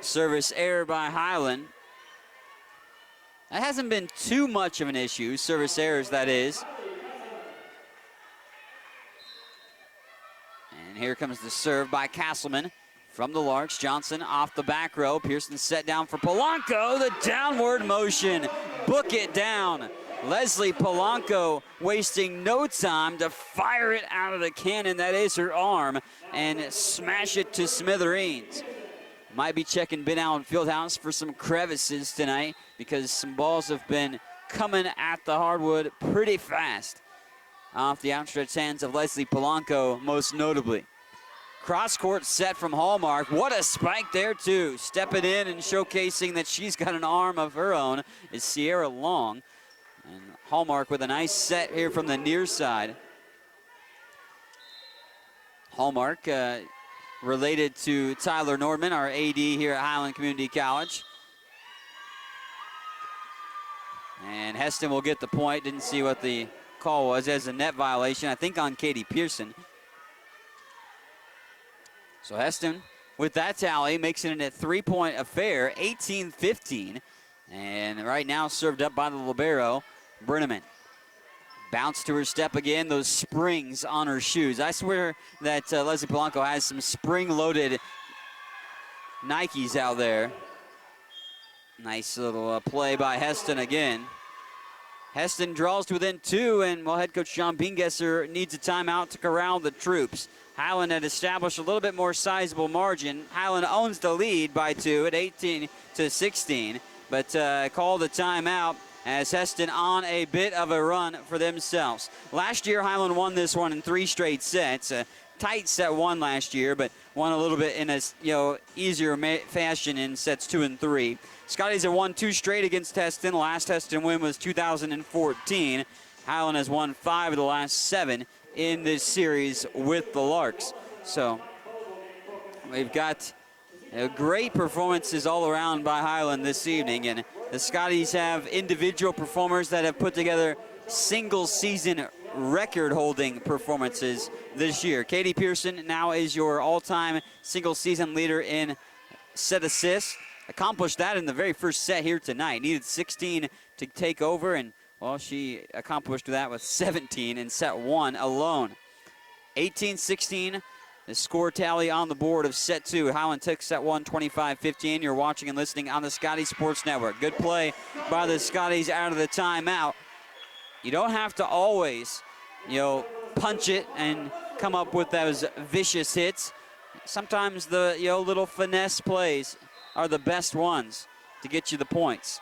D: Service error by Highland. That hasn't been too much of an issue, service errors that is. And here comes the serve by Castleman from the Larks. Johnson off the back row. Pearson set down for Polanco. The downward motion. Book it down. Leslie Polanco wasting no time to fire it out of the cannon. That is her arm, and smash it to smithereens. Might be checking Ben Allen Fieldhouse for some crevices tonight because some balls have been coming at the hardwood pretty fast off the outstretched hands of Leslie Polanco, most notably. Cross-court set from Hallmark. What a spike there, too. Stepping in and showcasing that she's got an arm of her own is Sierra Long. And Hallmark with a nice set here from the near side. Hallmark related to Tyler Nordman, our AD here at Highland Community College. And Hesston will get the point. Didn't see what the call was as a net violation, I think on Katie Pearson. So Hesston, with that tally, makes it a 3-point affair, 18-15. And right now served up by the libero, Brenneman. Bounce to her step again, those springs on her shoes. I swear that Leslie Polanco has some spring-loaded Nikes out there. Nice little play by Hesston again. Hesston draws to within 2, and well, head coach John Bingesser needs a timeout to corral the troops. Highland had established a little bit more sizable margin. Highland owns the lead by 2 at 18-16, but called a timeout as Hesston on a bit of a run for themselves. Last year, Highland won this one in 3 straight sets. Tight set 1 last year, but won a little bit in a easier fashion in sets 2 and 3. Scotties have won 2 straight against Hesston. The last Hesston win was 2014. Highland has won 5 of the last 7 in this series with the Larks. So we've got great performances all around by Highland this evening, and the Scotties have individual performers that have put together single season record-holding performances this year. Katie Pearson now is your all-time single season leader in set assists. Accomplished that in the very first set here tonight. Needed 16 to take over, and well, she accomplished that with 17 in set 1 alone. 18-16, the score tally on the board of set 2. Highland took set 1, 25-15. You're watching and listening on the Scotties Sports Network. Good play by the Scotties out of the timeout. You don't have to always, punch it and come up with those vicious hits. Sometimes the, little finesse plays are the best ones to get you the points.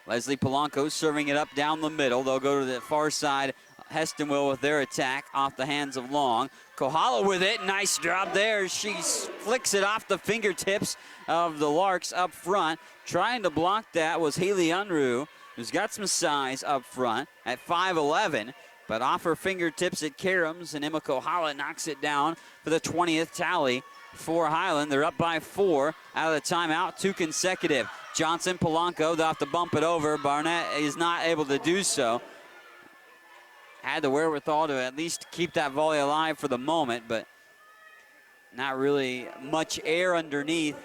D: Leslie Polanco serving it up down the middle. They'll go to the far side. Hesston will with their attack off the hands of Long. Kohala with it. Nice drop there. She flicks it off the fingertips of the Larks up front. Trying to block that was Haley Unruh, who's got some size up front at 5'11", but off her fingertips it caroms, and Emma Kohala knocks it down for the 20th tally for Highland. They're up by 4 out of the timeout, 2 consecutive. Johnson, Polanco, they'll have to bump it over. Barnett is not able to do so. Had the wherewithal to at least keep that volley alive for the moment, but not really much air underneath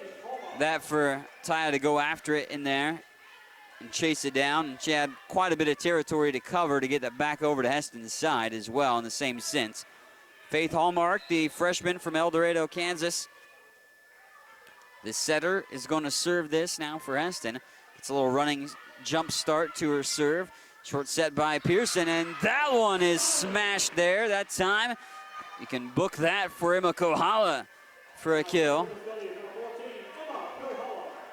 D: that for Taya to go after it in there and chase it down. And she had quite a bit of territory to cover to get that back over to Hesston's side as well in the same sense. Faith Hallmark, the freshman from El Dorado, Kansas. The setter is going to serve this now for Hesston. It's a little running jump start to her serve. Short set by Pearson, and that one is smashed there that time. You can book that for Emma Kohala for a kill.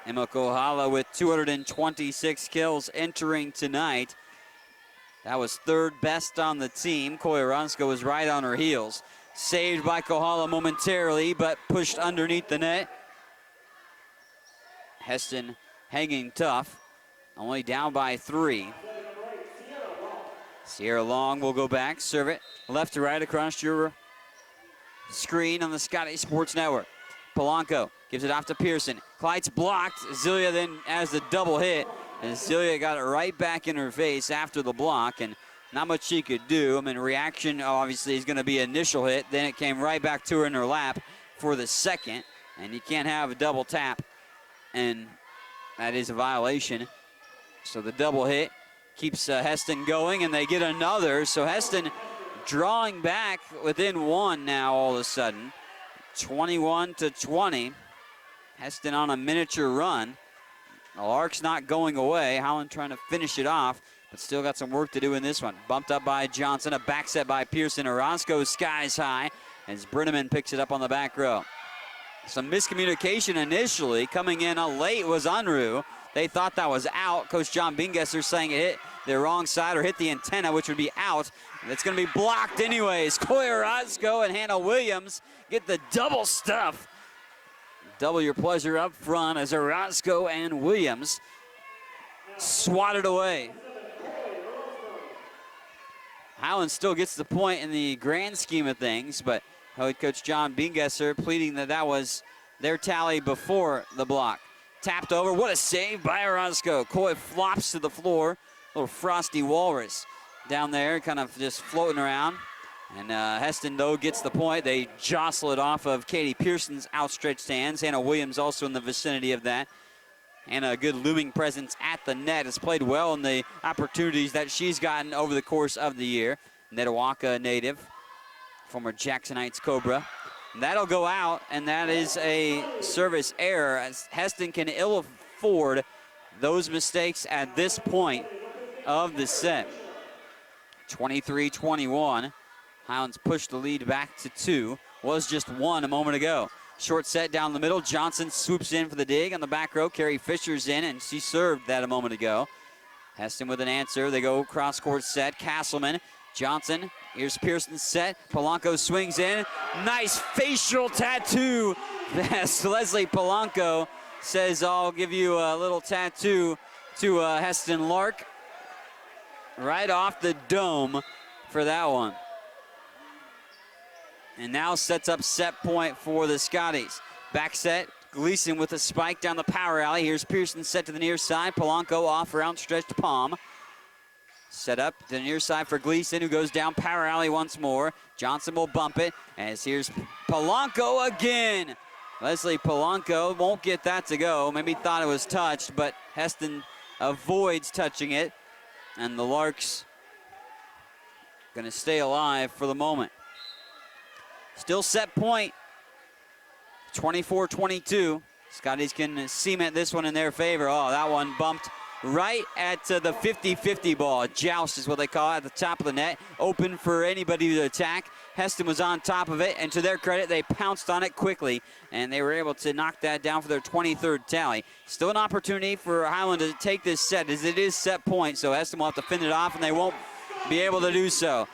D: Emma Kohala with 226 kills entering tonight. That was 3rd best on the team. Koyaranska was right on her heels. Saved by Kohala momentarily, but pushed underneath the net. Hesston hanging tough, only down by 3. Sierra Long will go back, serve it left to right across your screen on the Scotties Sports Network. Polanco gives it off to Pearson. Clyde's blocked. Zelia then has the double hit, and Zelia got it right back in her face after the block, and not much she could do. I mean, reaction obviously is going to be initial hit. Then it came right back to her in her lap for the second, and you can't have a double tap, and that is a violation. So the double hit keeps Hesston going, and they get another. So Hesston drawing back within 1 now all of a sudden. 21-20. Hesston on a miniature run. The Lark's not going away. Highland trying to finish it off, but still got some work to do in this one. Bumped up by Johnson, a back set by Pearson. Orozco skies high as Brenneman picks it up on the back row. Some miscommunication initially. Coming in late was Unruh. They thought that was out. Coach John Bingesser saying it hit the wrong side or hit the antenna, which would be out. It's going to be blocked anyways. Coy Orozco and Hannah Williams get the double stuff. Double your pleasure up front as Orozco and Williams swatted away. Highland still gets the point in the grand scheme of things, but head coach John Bingesser pleading that that was their tally before the block. Tapped over, what a save by Orozco. Coy flops to the floor, little frosty walrus down there, kind of just floating around. And Hesston, though, gets the point. They jostle it off of Katie Pearson's outstretched hands. Hannah Williams also in the vicinity of that. And a good looming presence at the net. Has played well in the opportunities that she's gotten over the course of the year. Netawaka native, former Jackson Heights Cobra. And that'll go out, and that is a service error, as Hesston can ill afford those mistakes at this point of the set. 23-21. Highlands pushed the lead back to 2. Was just 1 a moment ago. Short set down the middle. Johnson swoops in for the dig on the back row. Carrie Fisher's in, and she served that a moment ago. Hesston with an answer. They go cross-court set. Castleman, Johnson. Here's Pearson's set. Polanco swings in. Nice facial tattoo. As Leslie Polanco says, I'll give you a little tattoo to Hesston Lark. Right off the dome for that one. And now sets up set point for the Scotties. Back set, Gleason with a spike down the power alley. Here's Pearson set to the near side. Polanco off for outstretched palm. Set up to the near side for Gleason, who goes down power alley once more. Johnson will bump it, as here's Polanco again. Leslie Polanco won't get that to go. Maybe thought it was touched, but Hesston avoids touching it. And the Larks gonna stay alive for the moment. Still set point, 24-22. Scotties can cement this one in their favor. Oh, that one bumped right at the 50-50 ball. A joust is what they call it at the top of the net. Open for anybody to attack. Hesston was on top of it, and to their credit, they pounced on it quickly, and they were able to knock that down for their 23rd tally. Still an opportunity for Highland to take this set, as it is set point, so Hesston will have to fend it off, and they won't be able to do so.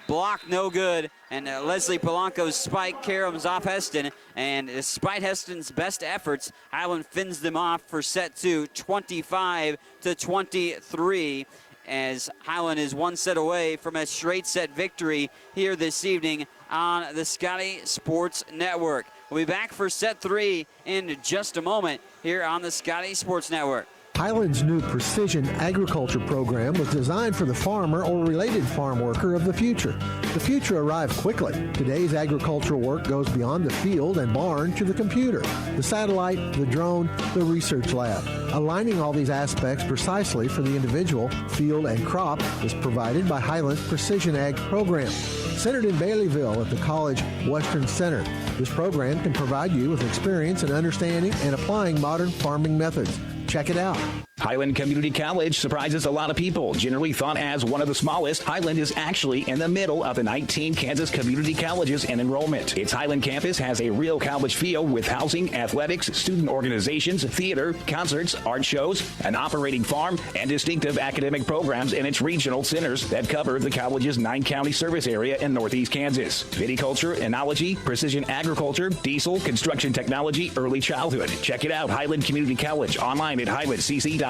D: Block no good, and Leslie Polanco's spike caroms off Hesston, and despite Heston's best efforts, Highland fins them off for set 2, 25-23, as Highland is one set away from a straight set victory here this evening on the Scotty Sports Network. We'll be back for set 3 in just a moment here on the Scotty Sports Network.
E: Highland's new precision agriculture program was designed for the farmer or related farm worker of the future. The future arrived quickly. Today's agricultural work goes beyond the field and barn to the computer, the satellite, the drone, the research lab. Aligning all these aspects precisely for the individual, field, and crop is provided by Highland's Precision Ag program. Centered in Baileyville at the College Western Center, this program can provide you with experience in understanding and applying modern farming methods. Check it out.
A: Highland Community College surprises a lot of people. Generally thought as one of the smallest, Highland is actually in the middle of the 19 Kansas community colleges in enrollment. Its Highland campus has a real college feel with housing, athletics, student organizations, theater, concerts, art shows, an operating farm, and distinctive academic programs in its regional centers that cover the college's 9-county service area in northeast Kansas. Viticulture, enology, precision agriculture, diesel, construction technology, early childhood. Check it out, Highland Community College, online at highlandcc.edu.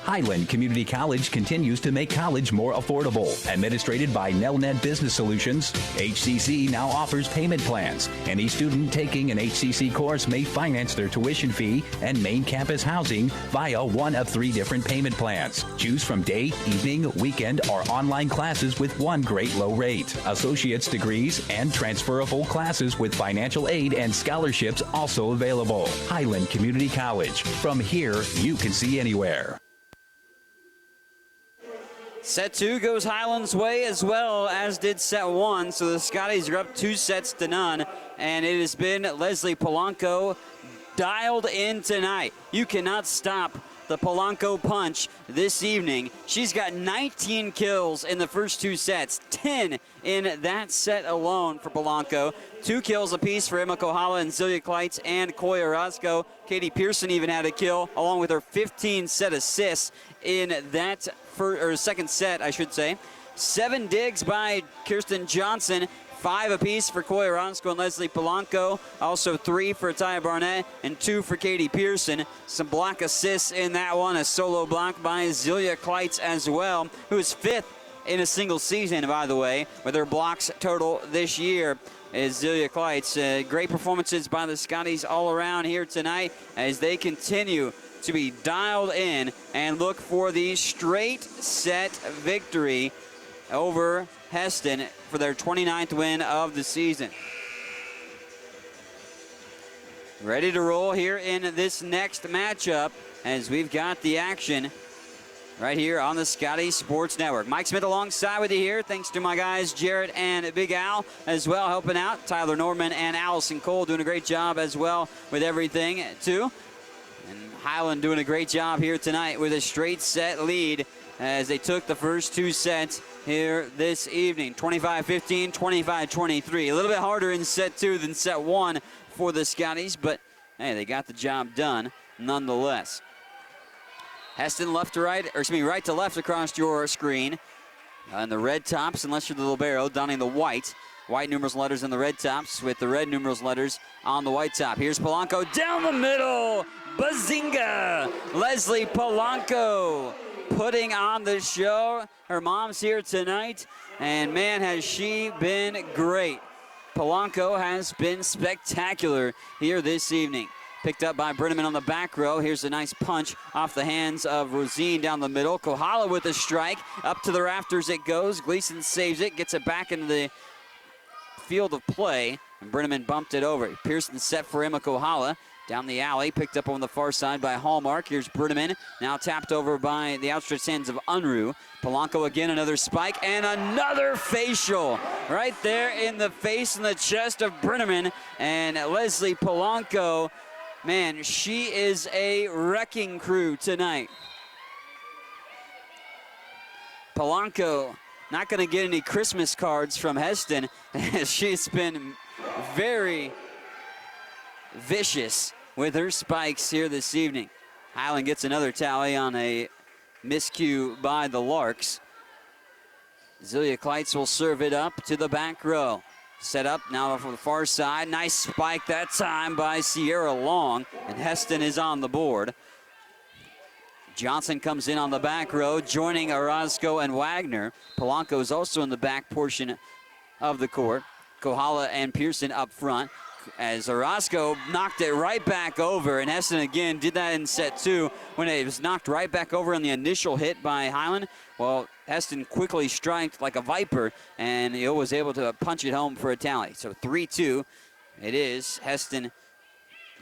F: Highland Community College continues to make college more affordable. Administrated by Nelnet Business Solutions, HCC now offers payment plans. Any student taking an HCC course may finance their tuition fee and main campus housing via one of 3 different payment plans. Choose from day, evening, weekend, or online classes with one great low rate. Associate's degrees and transferable classes with financial aid and scholarships also available. Highland Community College. From here, you can see anywhere.
D: Set 2 goes Highland's way as well as did set 1, so the Scotties are up 2 sets to none, and it has been Leslie Polanco dialed in tonight. You cannot stop the Polanco punch this evening. She's got 19 kills in the first 2 sets, 10 in that set alone for Polanco. 2 kills apiece for Emma Kohala and Zelia Kleitz and Koya Orozco. Katie Pearson even had a kill, along with her 15 set assists in that second set, I should say. 7 digs by Kirsten Johnson, 5 apiece for Koya Orozco and Leslie Polanco. Also 3 for Taya Barnett and 2 for Katie Pearson. Some block assists in that one. A solo block by Zelia Kleitz as well, who is 5th in a single season, by the way, with her blocks total this year. Is Zelia Kleitz. Great performances by the Scotties all around here tonight as they continue to be dialed in and look for the straight set victory over Hesston for their 29th win of the season. Ready to roll here in this next matchup as we've got the action right here on the Scotty Sports Network. Mike Smith alongside with you here. Thanks to my guys, Jarrett and Big Al as well, helping out. Tyler Norman and Allison Cole doing a great job as well with everything, too. And Highland doing a great job here tonight with a straight set lead as they took the first 2 sets here this evening. 25-15, 25-23. A little bit harder in set 2 than set 1 for the Scotties, but hey, they got the job done nonetheless. Hesston left to right, or excuse me, right to left across your screen. And the red tops, unless you're the libero, donning the white. White numerals and letters in the red tops with the red numerals and letters on the white top. Here's Polanco down the middle. Bazinga! Leslie Polanco putting on the show. Her mom's here tonight, and man, has she been great. Polanco has been spectacular here this evening. Picked up by Brenneman on the back row. Here's a nice punch off the hands of Rosine down the middle. Kohala with a strike. Up to the rafters it goes. Gleason saves it, gets it back into the field of play, and Brenneman bumped it over. Pearson set for Emma Kohala. Down the alley, picked up on the far side by Hallmark. Here's Brenneman, now tapped over by the outstretched hands of Unruh. Polanco again, another spike, and another facial. Right there in the face and the chest of Brenneman. And Leslie Polanco, man, she is a wrecking crew tonight. Polanco not going to get any Christmas cards from Hesston. She's been very vicious with her spikes here this evening. Highland gets another tally on a miscue by the Larks. Zelia Kleitz will serve it up to the back row. Set up now from the far side. Nice spike that time by Sierra Long, and Hesston is on the board. Johnson comes in on the back row, joining Orozco and Wagner. Polanco is also in the back portion of the court. Kohala and Pearson up front, as Orozco knocked it right back over, and Hesston again did that in set 2 when it was knocked right back over on the initial hit by Highland. Well, Hesston quickly striked like a viper, and he was able to punch it home for a tally. So 3-2 it is. Hesston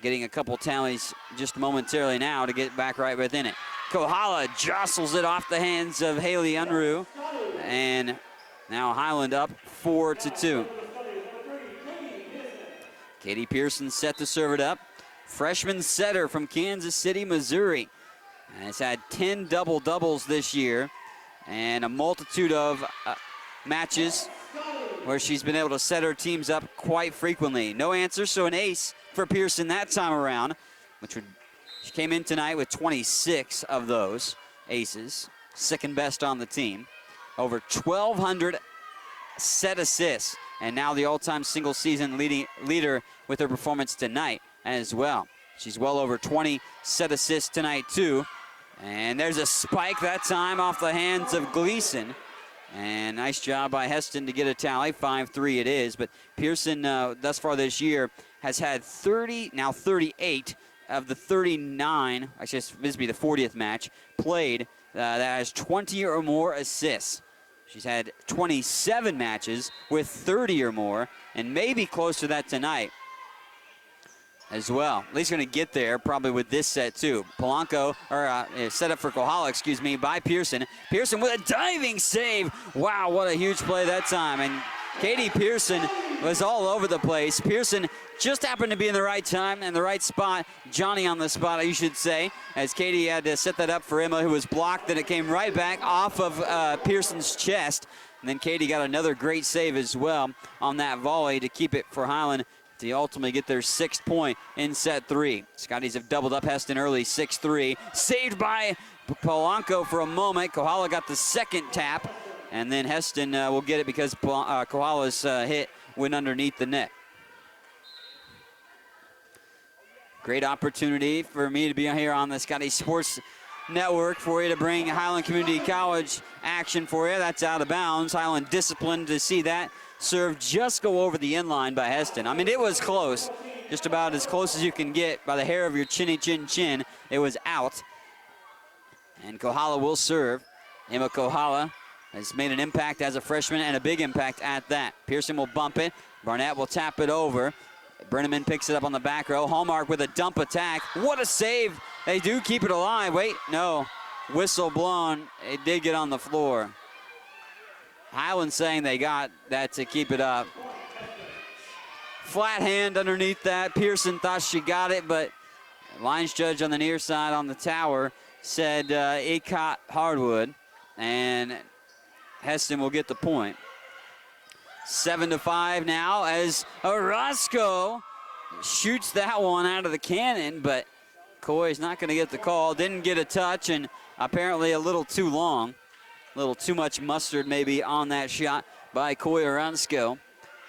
D: getting a couple tallies just momentarily now to get back right within it. Kohala jostles it off the hands of Haley Unruh, and now Highland up 4-2. Katie Pearson set to serve it up. Freshman setter from Kansas City, Missouri. And has had 10 double-doubles this year and a multitude of matches where she's been able to set her teams up quite frequently. No answer, so an ace for Pearson that time around, she came in tonight with 26 of those aces, second best on the team. Over 1,200 set assists, and now the all-time single season leader with her performance tonight as well. She's well over 20 set assists tonight too. And there's a spike that time off the hands of Gleason. And nice job by Hesston to get a tally. 5-3 it is. But Pearson thus far this year has had 38 of the 39, I guess this would be the 40th match, played that has 20 or more assists. She's had 27 matches with 30 or more, and maybe close to that tonight as well. At least going to get there probably with this set too. Polanco, or set up for Kohala, by Pearson. Pearson with a diving save. Wow, what a huge play that time. And Katie Pearson was all over the place. Pearson just happened to be in the right time and the right spot. Johnny on the spot, you should say, as Katie had to set that up for Emma, who was blocked. Then it came right back off of Pearson's chest. And then Katie got another great save as well on that volley to keep it for Highland to ultimately get their 6th point in set 3. Scotties have doubled up Hesston early, 6-3. Saved by Polanco for a moment. Kohala got the second tap. And then Hesston will get it because Kohala's hit went underneath the net. Great opportunity for me to be here on the Scotty Sports Network for you to bring Highland Community College action for you. That's out of bounds. Highland disciplined to see that serve just go over the inline by Hesston. I mean, it was close, just about as close as you can get by the hair of your chinny chin. It was out. And Kohala will serve. Emma Kohala has made an impact as a freshman and a big impact at that. Pearson will bump it. Barnett will tap it over. Brenneman picks it up on the back row. Hallmark with a dump attack. What a save. They do keep it alive. Wait, no. Whistle blown. It did get on the floor. Highland saying they got that to keep it up. Flat hand underneath that. Pearson thought she got it, but lines judge on the near side on the tower said it caught hardwood, and Hesston will get the point. 7-5 now as Orozco shoots that one out of the cannon, but Coy's not going to get the call. Didn't get a touch, and apparently a little too long. A little too much mustard maybe on that shot by Coy Orozco.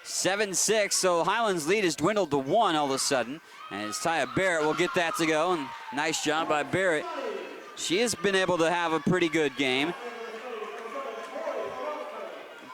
D: 7-6, so Highland's lead has dwindled to 1 all of a sudden. As Taya Barrett will get that to go, and nice job by Barrett. She has been able to have a pretty good game.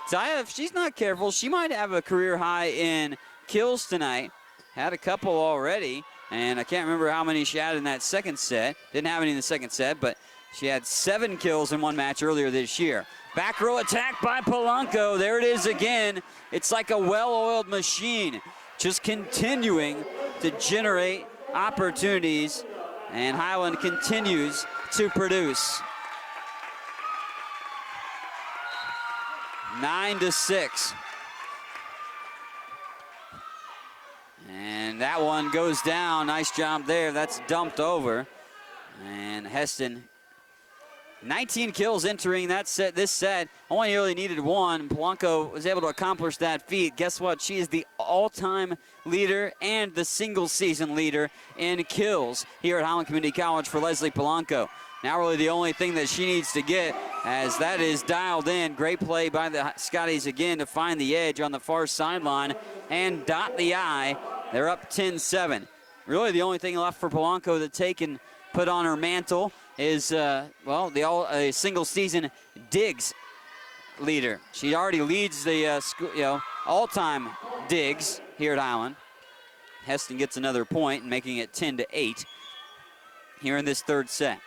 D: Taya, if she's not careful, she might have a career high in kills tonight. Had a couple already, and I can't remember how many she had in that second set. Didn't have any in the second set, but she had 7 kills in one match earlier this year. Back row attack by Polanco. There it is again. It's like a well-oiled machine, just continuing to generate opportunities, and Highland continues to produce. 9-6. And that one goes down. Nice job there. That's dumped over. And Hesston, 19 kills entering that set. This set only really needed 1. Polanco was able to accomplish that feat. Guess what? She is the all-time leader and the single-season leader in kills here at Highland Community College for Leslie Polanco. Now really the only thing that she needs to get, as that is dialed in. Great play by the Scotties again to find the edge on the far sideline and dot the I. They're up 10-7. Really the only thing left for Polanco to take and put on her mantle is, the single-season digs leader. She already leads the all-time digs here at Highland. Hesston gets another point, making it 10-8 here in this third set.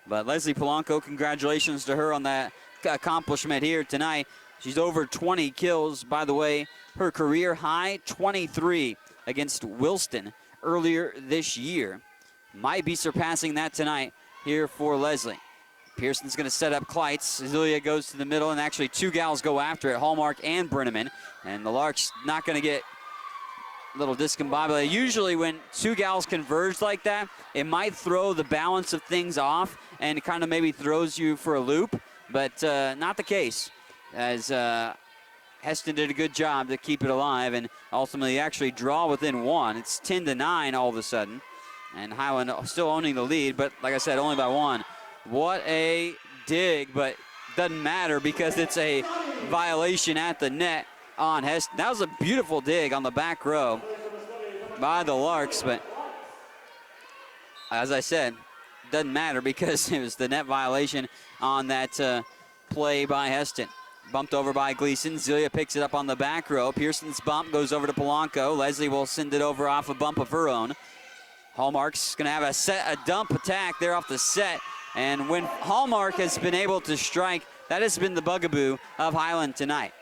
D: But Leslie Polanco, congratulations to her on that accomplishment here tonight. She's over 20 kills. By the way, her career high, 23 against Wilston earlier this year. Might be surpassing that tonight here for Leslie. Pearson's going to set up Kleitz. Zelia goes to the middle, and actually 2 gals go after it, Hallmark and Brenneman. And the Larks not going to get a little discombobulated. Usually when 2 gals converge like that, it might throw the balance of things off and it kind of maybe throws you for a loop, but not the case, as Hesston did a good job to keep it alive and ultimately actually draw within 1. It's 10-9 all of a sudden, and Highland still owning the lead, but like I said, only by 1. What a dig, but doesn't matter because it's a violation at the net on Hesston. That was a beautiful dig on the back row by the Larks, but as I said, doesn't matter because it was the net violation on that play by Hesston. Bumped over by Gleason. Zelia picks it up on the back row. Pearson's bump goes over to Polanco. Leslie will send it over off a bump of her own. Hallmark's going to have a dump attack there off the set. And when Hallmark has been able to strike, that has been the bugaboo of Highland tonight.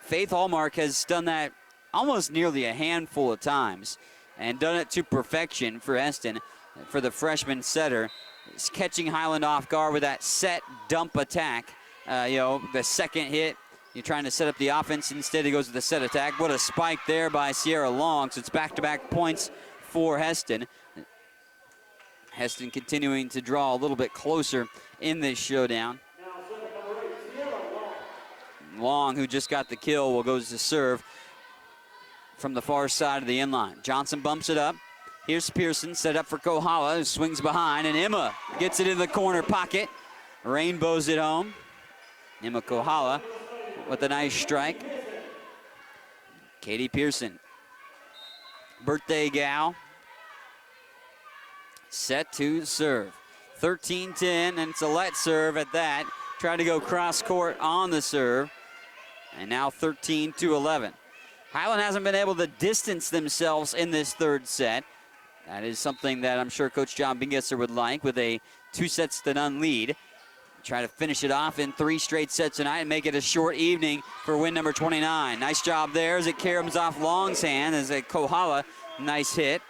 D: Faith Hallmark has done that almost nearly a handful of times and done it to perfection for Hesston, for the freshman setter. He's catching Highland off guard with that set dump attack. The second hit You're trying to set up the offense. Instead, he goes with the set attack. What a spike there by Sierra Long. So it's back-to-back points for Hesston. Hesston continuing to draw a little bit closer in this showdown. Long, who just got the kill, will goes to serve from the far side of the inline. Johnson bumps it up. Here's Pearson, set up for Kohala, who swings behind, and Emma gets it in the corner pocket. Rainbows it home. Emma Kohala with a nice strike. Katie Pearson, birthday gal, set to serve. 13-10, and it's a let serve at that. Tried to go cross court on the serve, and now 13-11. Highland hasn't been able to distance themselves in this third set. That is something that I'm sure Coach John Bingesser would like with a 2-0 lead. Try to finish it off in 3 straight sets tonight and make it a short evening for win number 29. Nice job there as it caroms off Long's hand as a Kohala. Nice hit.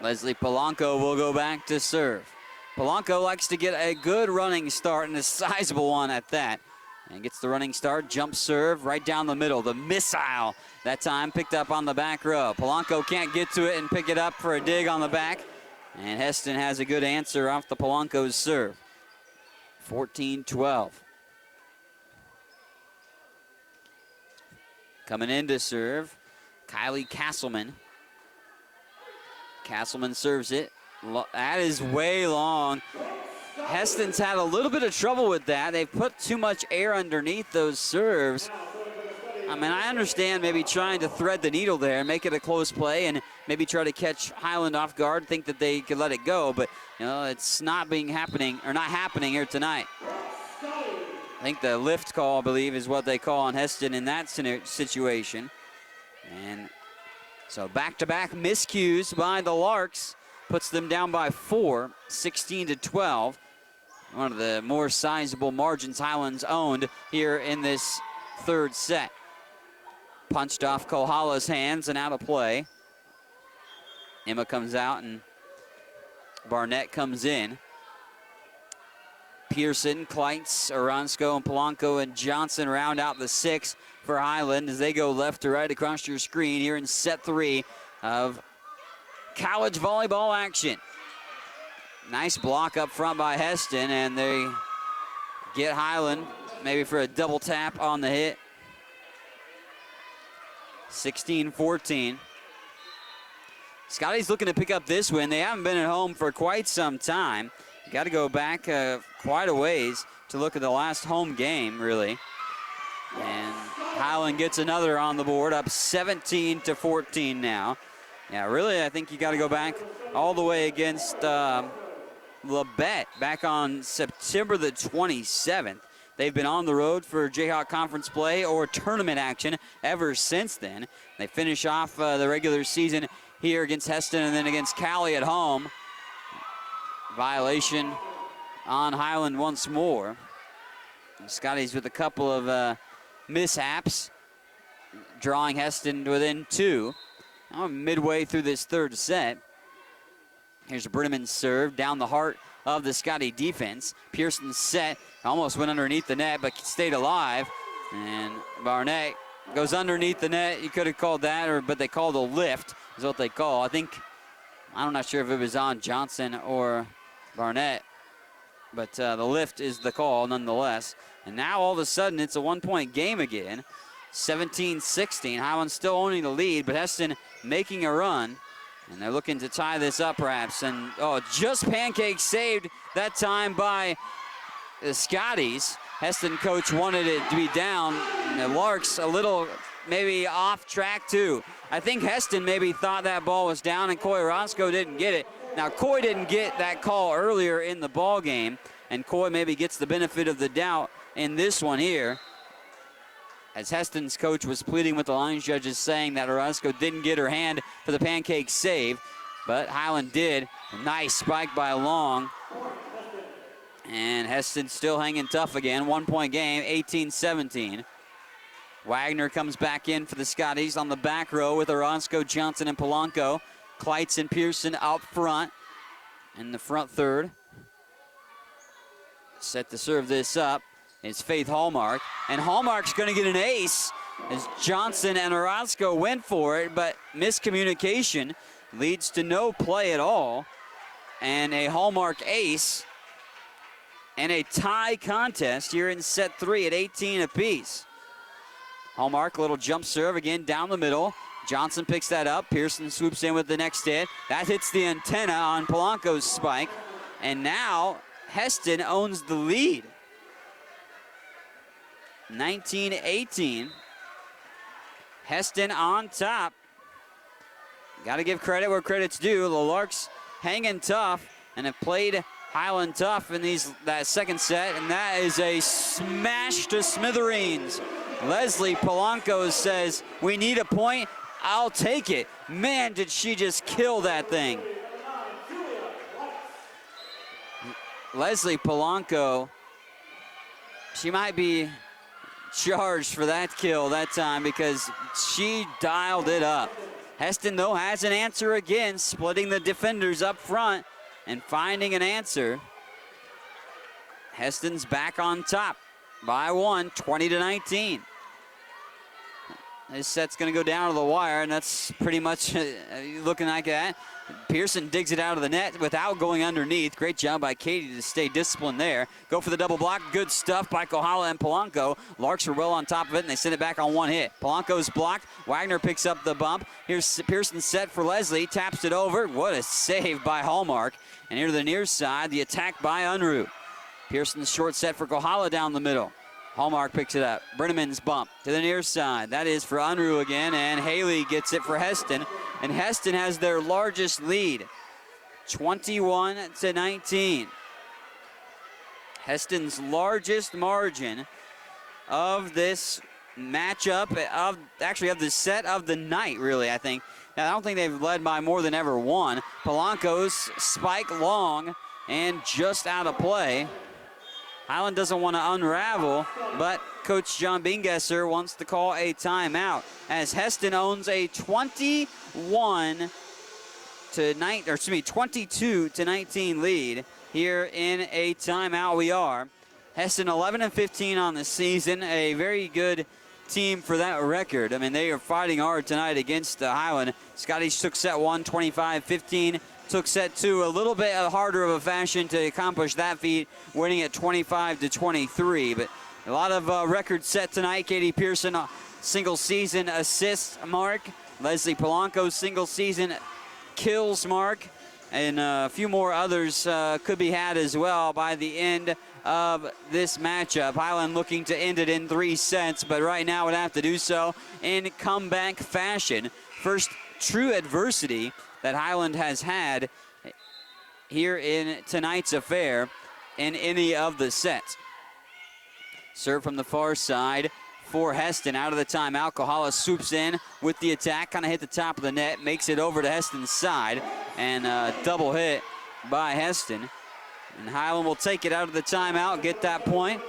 D: Leslie Polanco will go back to serve. Polanco likes to get a good running start, and a sizable one at that. And gets the running start, jump serve right down the middle. The missile that time picked up on the back row. Polanco can't get to it and pick it up for a dig on the back. And Hesston has a good answer off the Polanco's serve. 14-12. Coming in to serve, Kylie Castleman. Castleman serves it. That is way long. Hesston's had a little bit of trouble with that. They've put too much air underneath those serves. I mean, I understand maybe trying to thread the needle there and make it a close play and maybe try to catch Highland off guard, think that they could let it go, but you know, it's not happening here tonight. I think the lift call, I believe, is what they call on Hesston in that situation. And so back-to-back miscues by the Larks puts them down by 4, 16-12. One of the more sizable margins Highland's owned here in this third set. Punched off Kohala's hands and out of play. Emma comes out and Barnett comes in. Pearson, Kleitz, Oronsko, and Polanco and Johnson round out the 6 for Highland as they go left to right across your screen here in set 3 of college volleyball action. Nice block up front by Hesston, and they get Highland maybe for a double tap on the hit. 16-14. Scotty's looking to pick up this win. They haven't been at home for quite some time. Got to go back quite a ways to look at the last home game, really. And Highland gets another on the board, up 17-14 now. Yeah, really, I think you got to go back all the way against Labette back on September the 27th. They've been on the road for Jayhawk Conference play or tournament action ever since then. They finish off the regular season here against Hesston and then against Cali at home. Violation on Highland once more. And Scotty's with a couple of mishaps, drawing Hesston within 2. Midway through this third set. Here's Brenneman's serve down the heart of the Scotty defense. Pearson's set almost went underneath the net but stayed alive. And Barnett goes underneath the net. You could have called that, but they called a lift is what they call. I'm not sure if it was on Johnson or Barnett, but the lift is the call nonetheless. And now all of a sudden it's a 1-point game again. 17-16. Highland still owning the lead, but Hesston making a run. And they're looking to tie this up perhaps. And just pancake saved that time by the Scotties. Hesston coach wanted it to be down. And the Larks a little maybe off track too. I think Hesston maybe thought that ball was down and Coy Roscoe didn't get it. Now Coy didn't get that call earlier in the ball game, and Coy maybe gets the benefit of the doubt in this one here, as Hesston's coach was pleading with the lines judges saying that Orozco didn't get her hand for the pancake save, but Highland did. A nice spike by Long. And Hesston still hanging tough again. 1-point game, 18-17. Wagner comes back in for the Scotties on the back row with Orozco, Johnson, and Polanco. Kleitz and Pearson out front in the front third. Set to serve this up is Faith Hallmark. And Hallmark's going to get an ace as Johnson and Orozco went for it, but miscommunication leads to no play at all. And a Hallmark ace and a tie contest here in set 3 at 18 apiece. Hallmark, little jump serve again down the middle. Johnson picks that up. Pearson swoops in with the next hit. That hits the antenna on Polanco's spike. And now Hesston owns the lead. 19-18. Hesston on top. Got to give credit where credit's due. The Larks hanging tough and have played Highland tough in that second set, and that is a smash to smithereens. Leslie Polanco says, we need a point, I'll take it. Man, did she just kill that thing. Leslie Polanco, she might be charged for that kill that time because she dialed it up. Hesston, though, has an answer again, splitting the defenders up front and finding an answer. Hesston's back on top by 1, 20-19. This set's going to go down to the wire, and that's pretty much looking like that. Pearson digs it out of the net without going underneath. Great job by Katie to stay disciplined there. Go for the double block. Good stuff by Kohala and Polanco. Larks are well on top of it, and they send it back on one hit. Polanco's blocked. Wagner picks up the bump. Here's Pearson set for Leslie. Taps it over. What a save by Hallmark. And here to the near side, the attack by Unruh. Pearson's short set for Kohala down the middle. Hallmark picks it up. Brenneman's bump to the near side. That is for Unruh again, and Haley gets it for Hesston. And Hesston has their largest lead, 21-19. Hesston's largest margin of this matchup, of the set of the night, really, I think. Now, I don't think they've led by more than ever one. Polanco's spike long and just out of play. Highland doesn't want to unravel, but Coach John Bingesser wants to call a timeout as Hesston owns a 22-19 lead here in a timeout. We are Hesston 11-15 on the season, a very good team for that record. I mean, they are fighting hard tonight against Highland. Scotties took set 1, 25-15. Took set 2 a little bit harder of a fashion to accomplish that feat, winning at 25-23. But a lot of records set tonight. Katie Pearson, single season assists mark. Leslie Polanco, single season kills mark. And a few more others could be had as well by the end of this matchup. Highland looking to end it in 3 sets, but right now would have to do so in comeback fashion. First true adversity that Highland has had here in tonight's affair in any of the sets. Serve from the far side for Hesston. Out of the timeout, Kohala swoops in with the attack, kind of hit the top of the net, makes it over to Hesston's side, and double hit by Hesston. And Highland will take it out of the timeout, get that point.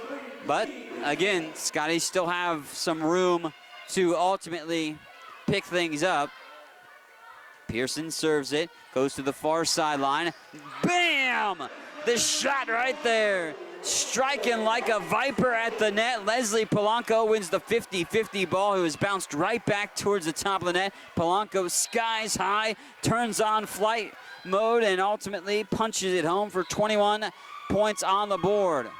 D: But again, Scotty still have some room to ultimately pick things up. Pearson serves it, goes to the far sideline. Bam! The shot right there. Striking like a viper at the net. Leslie Polanco wins the 50-50 ball. It was bounced right back towards the top of the net. Polanco skies high, turns on flight mode, and ultimately punches it home for 21 points on the board.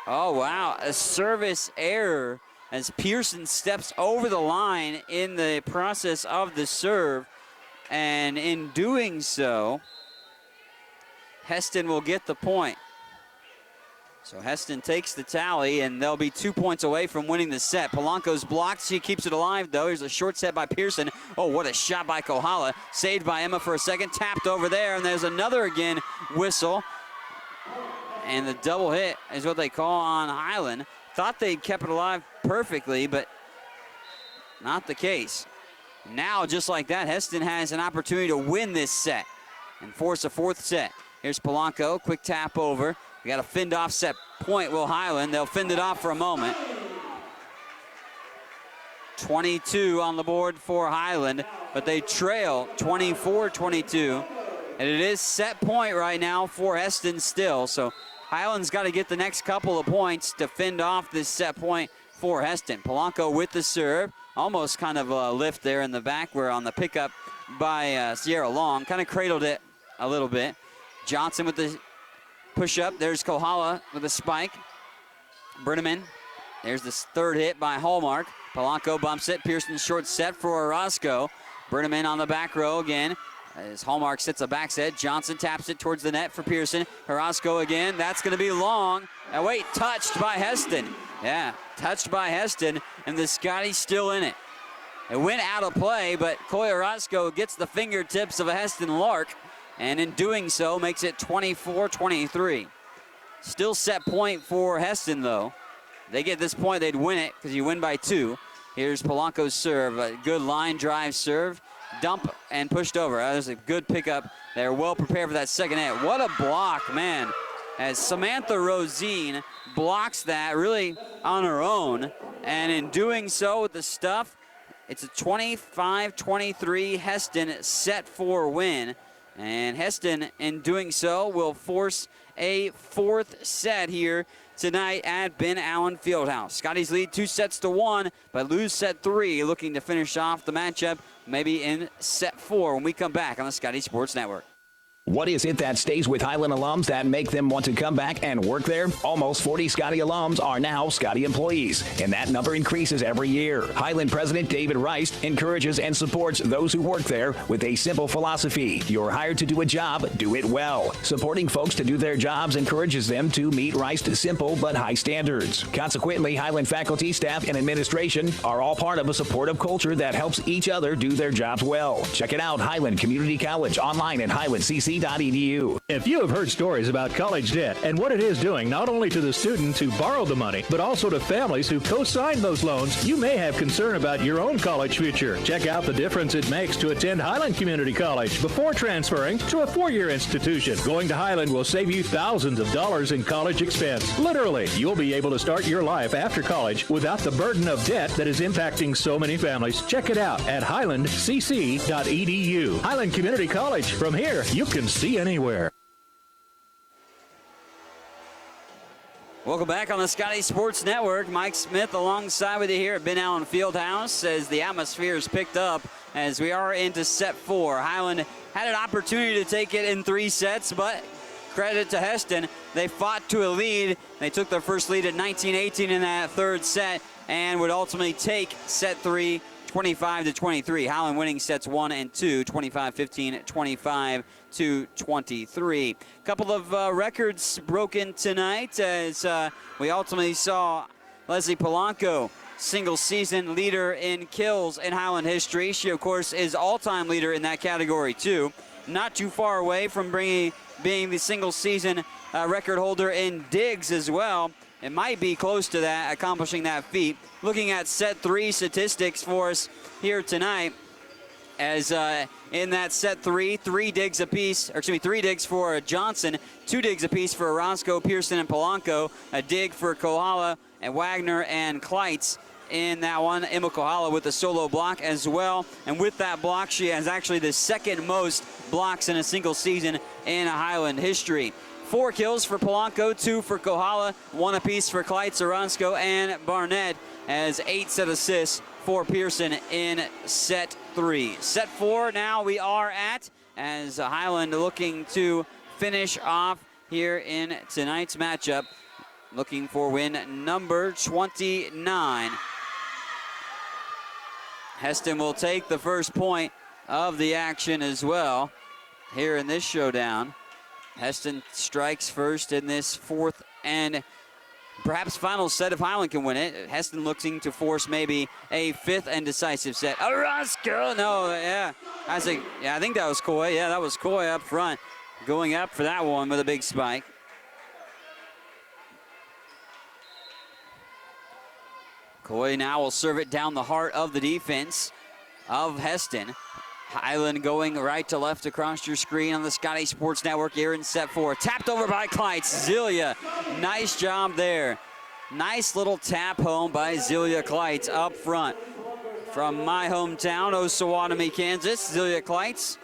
D: Oh, wow. A service error as Pearson steps over the line in the process of the serve. And in doing so, Hesston will get the point. So Hesston takes the tally, and they'll be 2 points away from winning the set. Polanco's blocked. She keeps it alive, though. Here's a short set by Pearson. Oh, what a shot by Kohala. Saved by Emma for a second. Tapped over there, and there's another again whistle. And the double hit is what they call on Highland. Thought they kept it alive perfectly, but not the case. Now, just like that, Hesston has an opportunity to win this set and force a 4th set. Here's Polanco, quick tap over. We got a finned off set point, will Highland. They'll fend it off for a moment. 22 on the board for Highland, but they trail 24-22. And it is set point right now for Hesston still. So Highland's got to get the next couple of points to fend off this set point for Hesston. Polanco with the serve. Almost kind of a lift there in the back. We're on the pickup by Sierra Long. Kind of cradled it a little bit. Johnson with the push-up. There's Kohala with a spike. Brenneman. There's this third hit by Hallmark. Polanco bumps it. Pearson short set for Orozco. Brenneman on the back row again. As Hallmark sits a back set. Johnson taps it towards the net for Pearson. Orozco again. That's going to be long. Now wait, touched by Hesston. Yeah, touched by Hesston, and the Scotty's still in it. It went out of play, but Coy Orozco gets the fingertips of a Hesston Lark, and in doing so makes it 24-23. Still set point for Hesston, though. They get this point, they'd win it because you win by 2. Here's Polanco's serve, a good line drive serve, dump and pushed over. There's a good pickup. They're well prepared for that second hit. What a block, man. As Samantha Rosine blocks that really on her own, and in doing so with the stuff, it's a 25-23 Hesston set 4 win. And Hesston, in doing so, will force a 4th set here tonight at Ben Allen Fieldhouse. Scotties lead 2-1, but lose set 3, looking to finish off the matchup maybe in set 4 when we come back on the Scotty Sports Network.
A: What is it that stays with Highland alums that make them want to come back and work there? Almost 40 Scotty alums are now Scotty employees, and that number increases every year. Highland President David Rice encourages and supports those who work there with a simple philosophy. You're hired to do a job, do it well. Supporting folks to do their jobs encourages them to meet Rice's simple but high standards. Consequently, Highland faculty, staff, and administration are all part of a supportive culture that helps each other do their jobs well. Check it out, Highland Community College, online at highlandcc.edu.
G: If you have heard stories about college debt and what it is doing not only to the student who borrowed the money, but also to families who co-signed those loans, you may have concern about your own college future. Check out the difference it makes to attend Highland Community College before transferring to a 4-year institution. Going to Highland will save you thousands of dollars in college expense. Literally, you'll be able to start your life after college without the burden of debt that is impacting so many families. Check it out at highlandcc.edu. Highland Community College. From here, you can see anywhere.
D: Welcome back on the Scotty Sports Network. Mike Smith alongside with you here at Ben Allen Fieldhouse as the atmosphere is picked up as we are into set 4. Highland had an opportunity to take it in 3 sets, but credit to Hesston. They fought to a lead. They took their first lead at 19-18 in that 3rd set and would ultimately take set 3 25-23. Highland winning sets 1 and 2, 25-15, 25-23. Couple of records broken tonight as we ultimately saw Leslie Polanco, single season leader in kills in Highland history. She, of course, is all-time leader in that category, too. Not too far away from being the single season record holder in digs as well. It might be close to that, accomplishing that feat. Looking at set 3 statistics for us here tonight, as in that set 3, 3 digs apiece, or excuse me, 3 digs for Johnson, 2 digs apiece for Orozco, Pearson, and Polanco, a dig for Kohala and Wagner and Kleitz. In that one, Emma Kohala with a solo block as well. And with that block, she has actually the 2nd most blocks in a single season in Highland history. 4 kills for Polanco, 2 for Kohala, 1 apiece for Kleitz, Orozco, and Barnett, as 8 set assists for Pearson in set 3. Set 4 now we are at, as Highland looking to finish off here in tonight's matchup, looking for win number 29. Hesston will take the first point of the action as well here in this showdown. Hesston strikes first in this 4th and perhaps final set if Highland can win it. Hesston looking to force maybe a 5th and decisive set. Orozco, no, yeah. I think that was Coy. Yeah, that was Coy up front, going up for that one with a big spike. Coy now will serve it down the heart of the defense of Hesston. Highland going right to left across your screen on the Scotty Sports Network here in set 4. Tapped over by Kleitz. Zelia, nice job there. Nice little tap home by Zelia Kleitz up front. From my hometown, Osawatomie, Kansas, Zelia Kleitz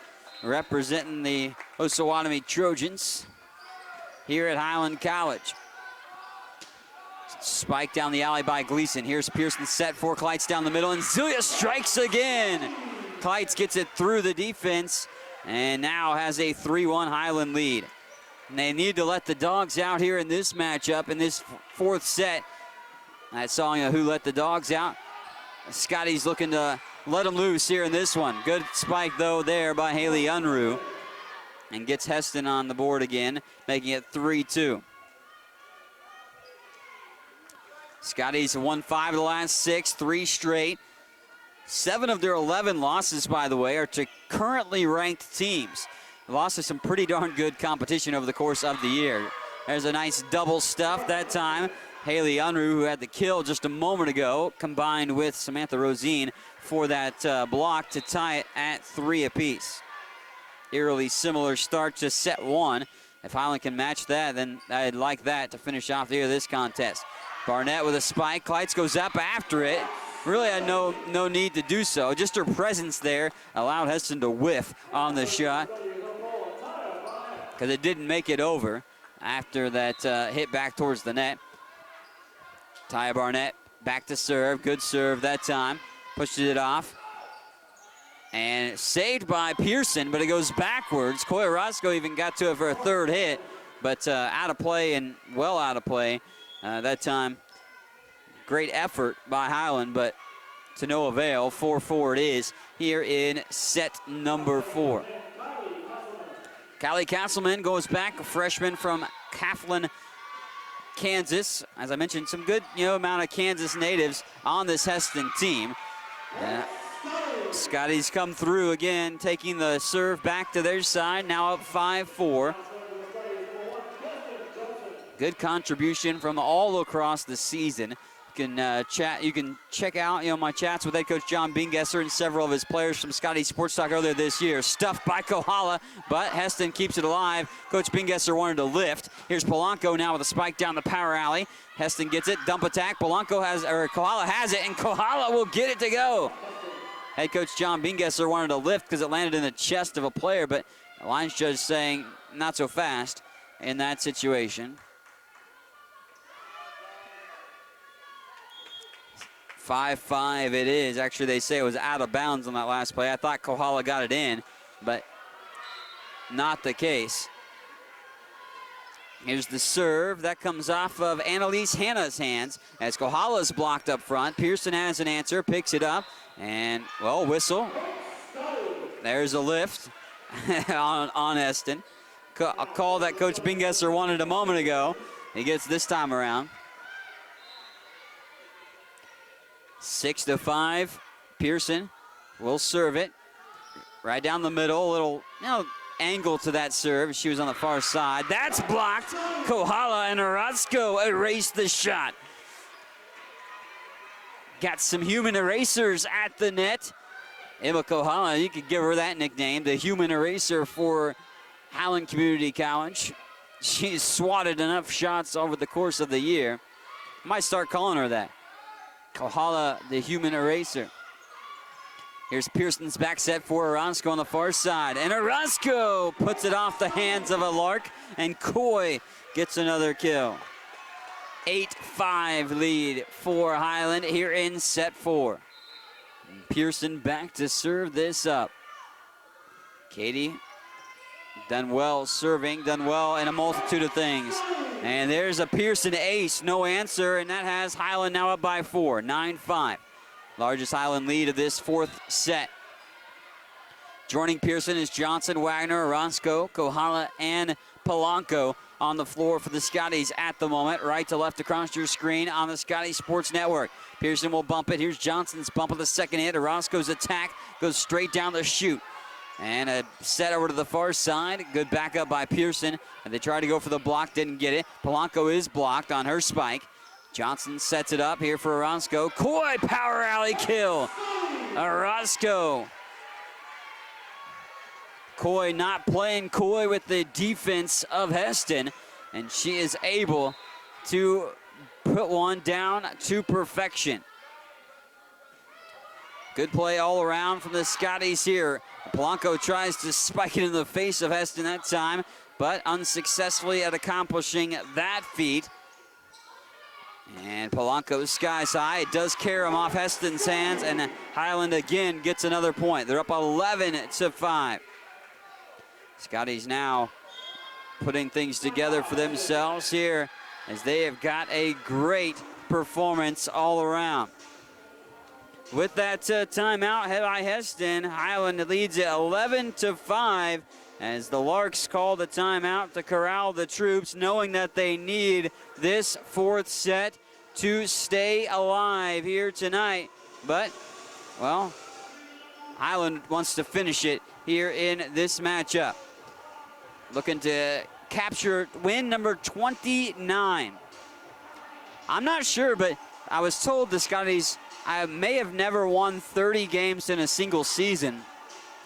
D: representing the Osawatomie Trojans. here at Highland College. Spike down the alley by Gleason. Here's Pearson set for Kleitz down the middle, and Zelia strikes again. Kleitz gets it through the defense and now has a 3-1 Highland lead. And they need to let the dogs out here in this matchup, in this fourth set. That song, Who Let the Dogs Out? Scotty's looking to let them loose here in this one. Good spike, though, there by Haley Unruh. And gets Hesston on the board again, making it 3-2. Scotty's won 5 of the last 6, 3 straight. 7 of their 11 losses, by the way, are to currently ranked teams. They lost to some pretty darn good competition over the course of the year. There's a nice double stuff that time. Haley Unruh, who had the kill just a moment ago, combined with Samantha Rosine for that block to tie it at 3 apiece. Eerily similar start to set 1. If Highland can match that, then I'd like that to finish off this contest. Barnett with a spike. Kleitz goes up after it. Really had no need to do so. Just her presence there allowed Hesston to whiff on the shot, because it didn't make it over after that hit back towards the net. Taya Barnett back to serve. Good serve that time. Pushed it off. And saved by Pearson, but it goes backwards. Koya Roscoe even got to it for a third hit, but out of play, and well out of play that time. Great effort by Highland, but to no avail. 4-4 it is here in set number 4. Callie Castleman goes back, a freshman from Claflin, Kansas. As I mentioned, some good amount of Kansas natives on this Hesston team. Scotty's come through again, taking the serve back to their side, now up 5-4. Good contribution from all across the season. You can check out my chats with head coach John Bingesser and several of his players from Scotty Sports Talk earlier this year. Stuffed by Kohala, but Hesston keeps it alive. Coach Bingesser wanted to lift. Here's Polanco now with a spike down the power alley. Hesston gets it, dump attack. Kohala has it, and Kohala will get it to go. Head coach John Bingesser wanted to lift because it landed in the chest of a player, but the lines judge saying not so fast in that situation. 5-5 it is. Actually, they say it was out of bounds on that last play. I thought Kohala got it in, but not the case. Here's the serve. That comes off of Annalise Hanna's hands as Kohala's blocked up front. Pearson has an answer, picks it up, and, well, whistle. There's a lift on Hesston. A call that Coach Bingesser wanted a moment ago. He gets this time around. 6-5. Pearson will serve it. Right down the middle, a little angle to that serve. She was on the far side. That's blocked. Kohala and Orozco erase the shot. Got some human erasers at the net. Emma Kohala, you could give her that nickname, the human eraser for Highland Community College. She's swatted enough shots over the course of the year. Might start calling her that. Kohala, the human eraser. Here's Pearson's back set for Orozco on the far side. And Orozco puts it off the hands of a Lark, and Coy gets another kill. 8-5 lead for Highland here in set 4. Pearson back to serve this up. Katie done well serving, done well in a multitude of things. And there's a Pearson ace, no answer, and that has Highland now up by 4, 9-5. Largest Highland lead of this fourth set. Joining Pearson is Johnson, Wagner, Orozco, Kohala, and Polanco on the floor for the Scotties at the moment. Right to left across your screen on the Scotty Sports Network. Pearson will bump it. Here's Johnson's bump of the second hit. Orozco's attack goes straight down the chute. And a set over to the far side. Good backup by Pearson. And they tried to go for the block, didn't get it. Polanco is blocked on her spike. Johnson sets it up here for Orozco. Coy, power alley kill. Orozco. Coy not playing coy with the defense of Hesston. And she is able to put one down to perfection. Good play all around from the Scotties here. Polanco tries to spike it in the face of Hesston that time. but unsuccessfully at accomplishing that feat. And Polanco skies high. It does carry him off Hesston's hands, and Highland again gets another point. They're up 11-5. Scotty's now putting things together for themselves here as they have got a great performance all around. With that timeout by Hesston, Highland leads it 11-5 as the Larks call the timeout to corral the troops, knowing that they need this fourth set to stay alive here tonight. But, well, Highland wants to finish it here in this matchup. Looking to capture win number 29. I'm not sure, but I was told the Scotties may have never won 30 games in a single season,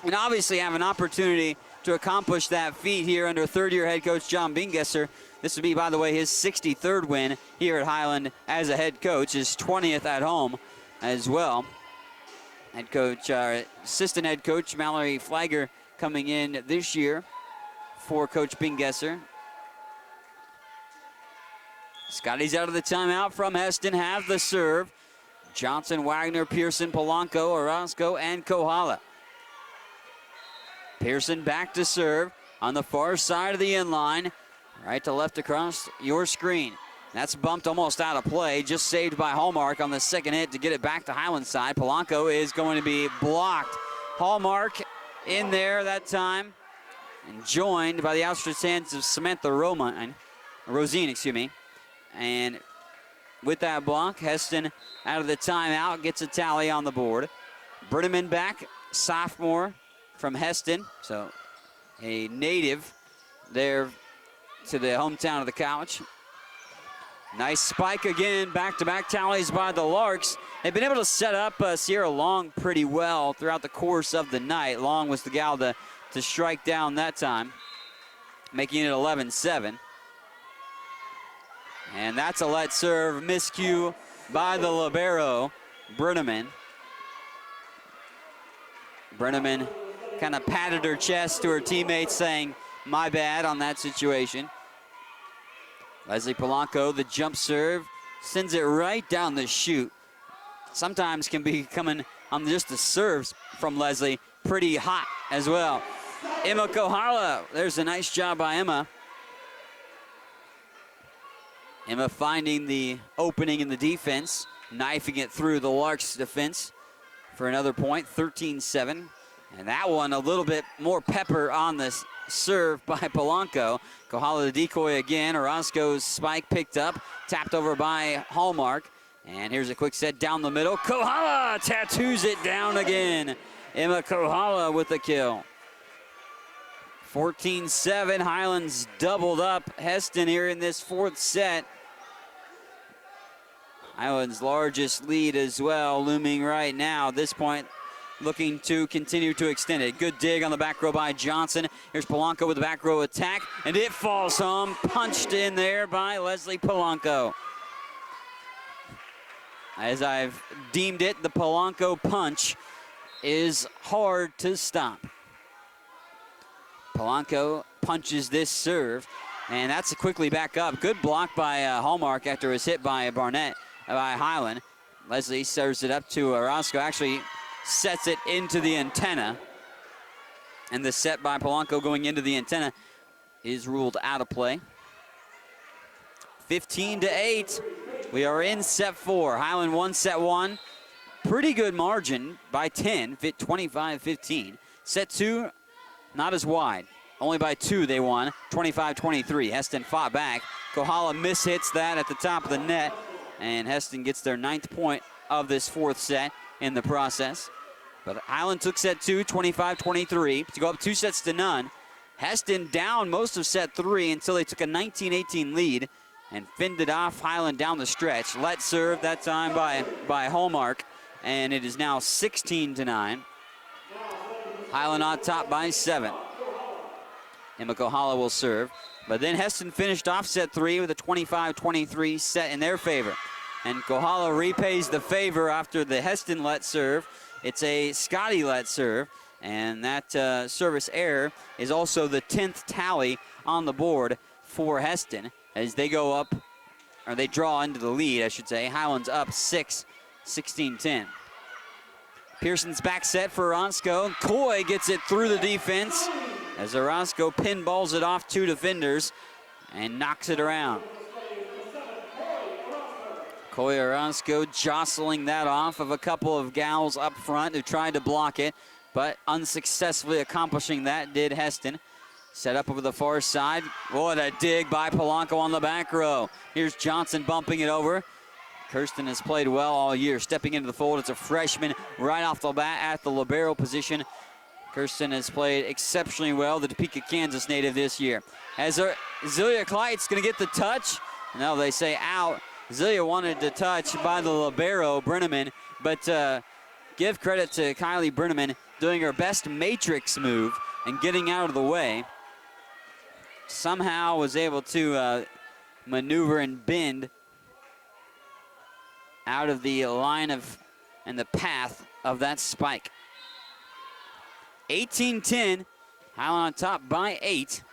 D: and obviously have an opportunity to accomplish that feat here under third-year head coach John Bingesser. This would be, by the way, his 63rd win here at Highland as a head coach, his 20th at home as well. Head coach, assistant head coach Mallory Flagger coming in this year for Coach Bingesser. Scotty's out of the timeout from Hesston, have the serve. Johnson, Wagner, Pearson, Polanco, Orozco, and Kohala. Pearson back to serve on the far side of the inline. Right to left across your screen. That's bumped almost out of play. Just saved by Hallmark on the second hit to get it back to Highland side. Polanco is going to be blocked. Hallmark in there that time. And joined by the outstretched hands of Samantha Rosine, excuse me. And with that block, Hesston out of the timeout gets a tally on the board. Brenneman back, sophomore from Hesston. So a native there to the hometown of the college. Nice spike again, back-to-back tallies by the Larks. They've been able to set up Sierra Long pretty well throughout the course of the night. Long was the gal to strike down that time, making it 11-7. And that's a let serve, miscue by the libero, Brenneman. Brenneman kind of patted her chest to her teammates saying, my bad on that situation. Leslie Polanco, the jump serve, sends it right down the chute. Sometimes can be coming on just the serves from Leslie pretty hot as well. Emma Kohala, there's a nice job by Emma. Emma finding the opening in the defense, knifing it through the Larks defense for another point, 13-7. And that one a little bit more pepper on the serve by Polanco. Kohala the decoy again. Orozco's spike picked up, tapped over by Hallmark. And here's a quick set down the middle. Kohala tattoos it down again. Emma Kohala with the kill. 14-7, Highlands doubled up Hesston here in this fourth set. Highlands' largest lead as well, looming right now. At this point, looking to continue to extend it. Good dig on the back row by Johnson. Here's Polanco with the back row attack, and it falls home, punched in there by Leslie Polanco. As I've deemed it, the Polanco punch is hard to stop. Polanco punches this serve, and that's quickly back up. Good block by Hallmark after it was hit by Highland. Leslie serves it up to Orozco, actually sets it into the antenna. And the set by Polanco going into the antenna is ruled out of play. 15-8, we are in set 4. Highland won set 1. Pretty good margin by 10, 25-15. Set 2, not as wide. Only by 2 they won, 25-23. Hesston fought back. Kohala mishits that at the top of the net, and Hesston gets their 9th point of this fourth set in the process. But Highland took set 2, 25-23, to go up 2-0. Hesston down most of set 3 until they took a 19-18 lead and fended off Highland down the stretch. Let serve that time by Hallmark, and it is now 16-9. Highland on top by 7. Emma Kohala will serve. But then Hesston finished off set 3 with a 25-23 set in their favor. And Kohala repays the favor after the Hesston let serve. It's a Scotty let serve. And that service error is also the 10th tally on the board for Hesston as they go up, or they draw into the lead, I should say. Highland's up 6, 16-10. Pearson's back set for Orozco. Coy gets it through the defense as Orozco pinballs it off 2 defenders and knocks it around. Coy Orozco jostling that off of a couple of gals up front who tried to block it, but unsuccessfully accomplishing that did Hesston. Set up over the far side. What a dig by Polanco on the back row. Here's Johnson bumping it over. Kirsten has played well all year. Stepping into the fold, it's a freshman right off the bat at the libero position. Kirsten has played exceptionally well, the Topeka, Kansas native this year. As Zelia Kleitz going to get the touch. No, they say out. Zelia wanted to touch by the libero, Brenneman, but give credit to Kylie Brenneman doing her best matrix move and getting out of the way. Somehow was able to maneuver and bend out of the line of and the path of that spike. 18-10, Highland on top by 8.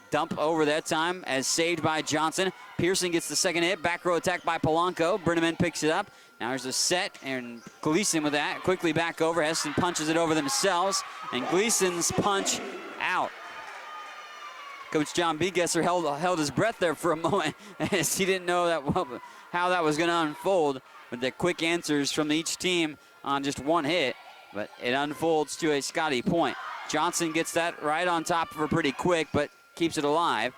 D: Dump over that time as saved by Johnson. Pearson gets the second hit, back row attack by Polanco. Brenneman picks it up. Now there's a set, and Gleason with that, quickly back over. Hesston punches it over themselves, and Gleason's punch out. Coach John Begesser held his breath there for a moment as he didn't know how that was going to unfold with the quick answers from each team on just one hit, but it unfolds to a Scotty point. Johnson gets that right on top of her pretty quick, but keeps it alive.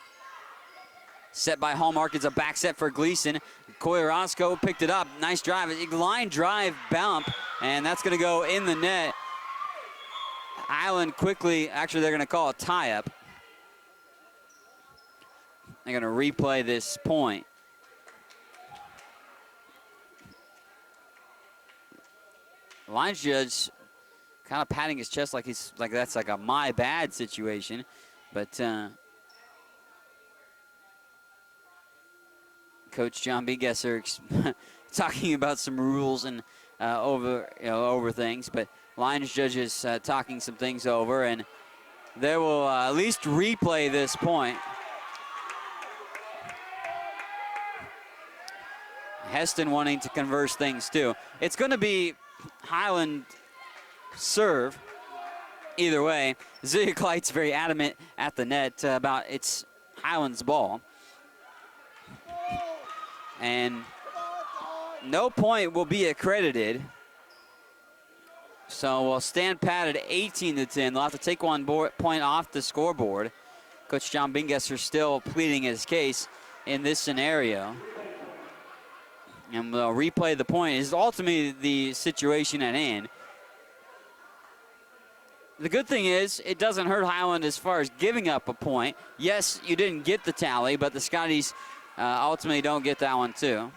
D: Set by Hallmark, it's a back set for Gleason. Coy Orozco picked it up, nice drive, a line drive bump, and that's going to go in the net. Highland quickly, actually they're going to call a tie-up. They're going to replay this point. Line judge kind of patting his chest like that's like a my bad situation, but Coach John Begesser talking about some rules and over things, but line judge is talking some things over, and they will at least replay this point. Hesston wanting to converse things too. It's going to be Highland serve either way. Zelia Kleitz very adamant at the net about it's Highland's ball. And no point will be accredited. So we'll stand pat at 18-10. They'll have to take one point off the scoreboard. Coach John Begesser still pleading his case in this scenario. And they'll replay the point. Is ultimately the situation at hand. The good thing is it doesn't hurt Highland as far as giving up a point. Yes, you didn't get the tally, but the Scotties ultimately don't get that one too.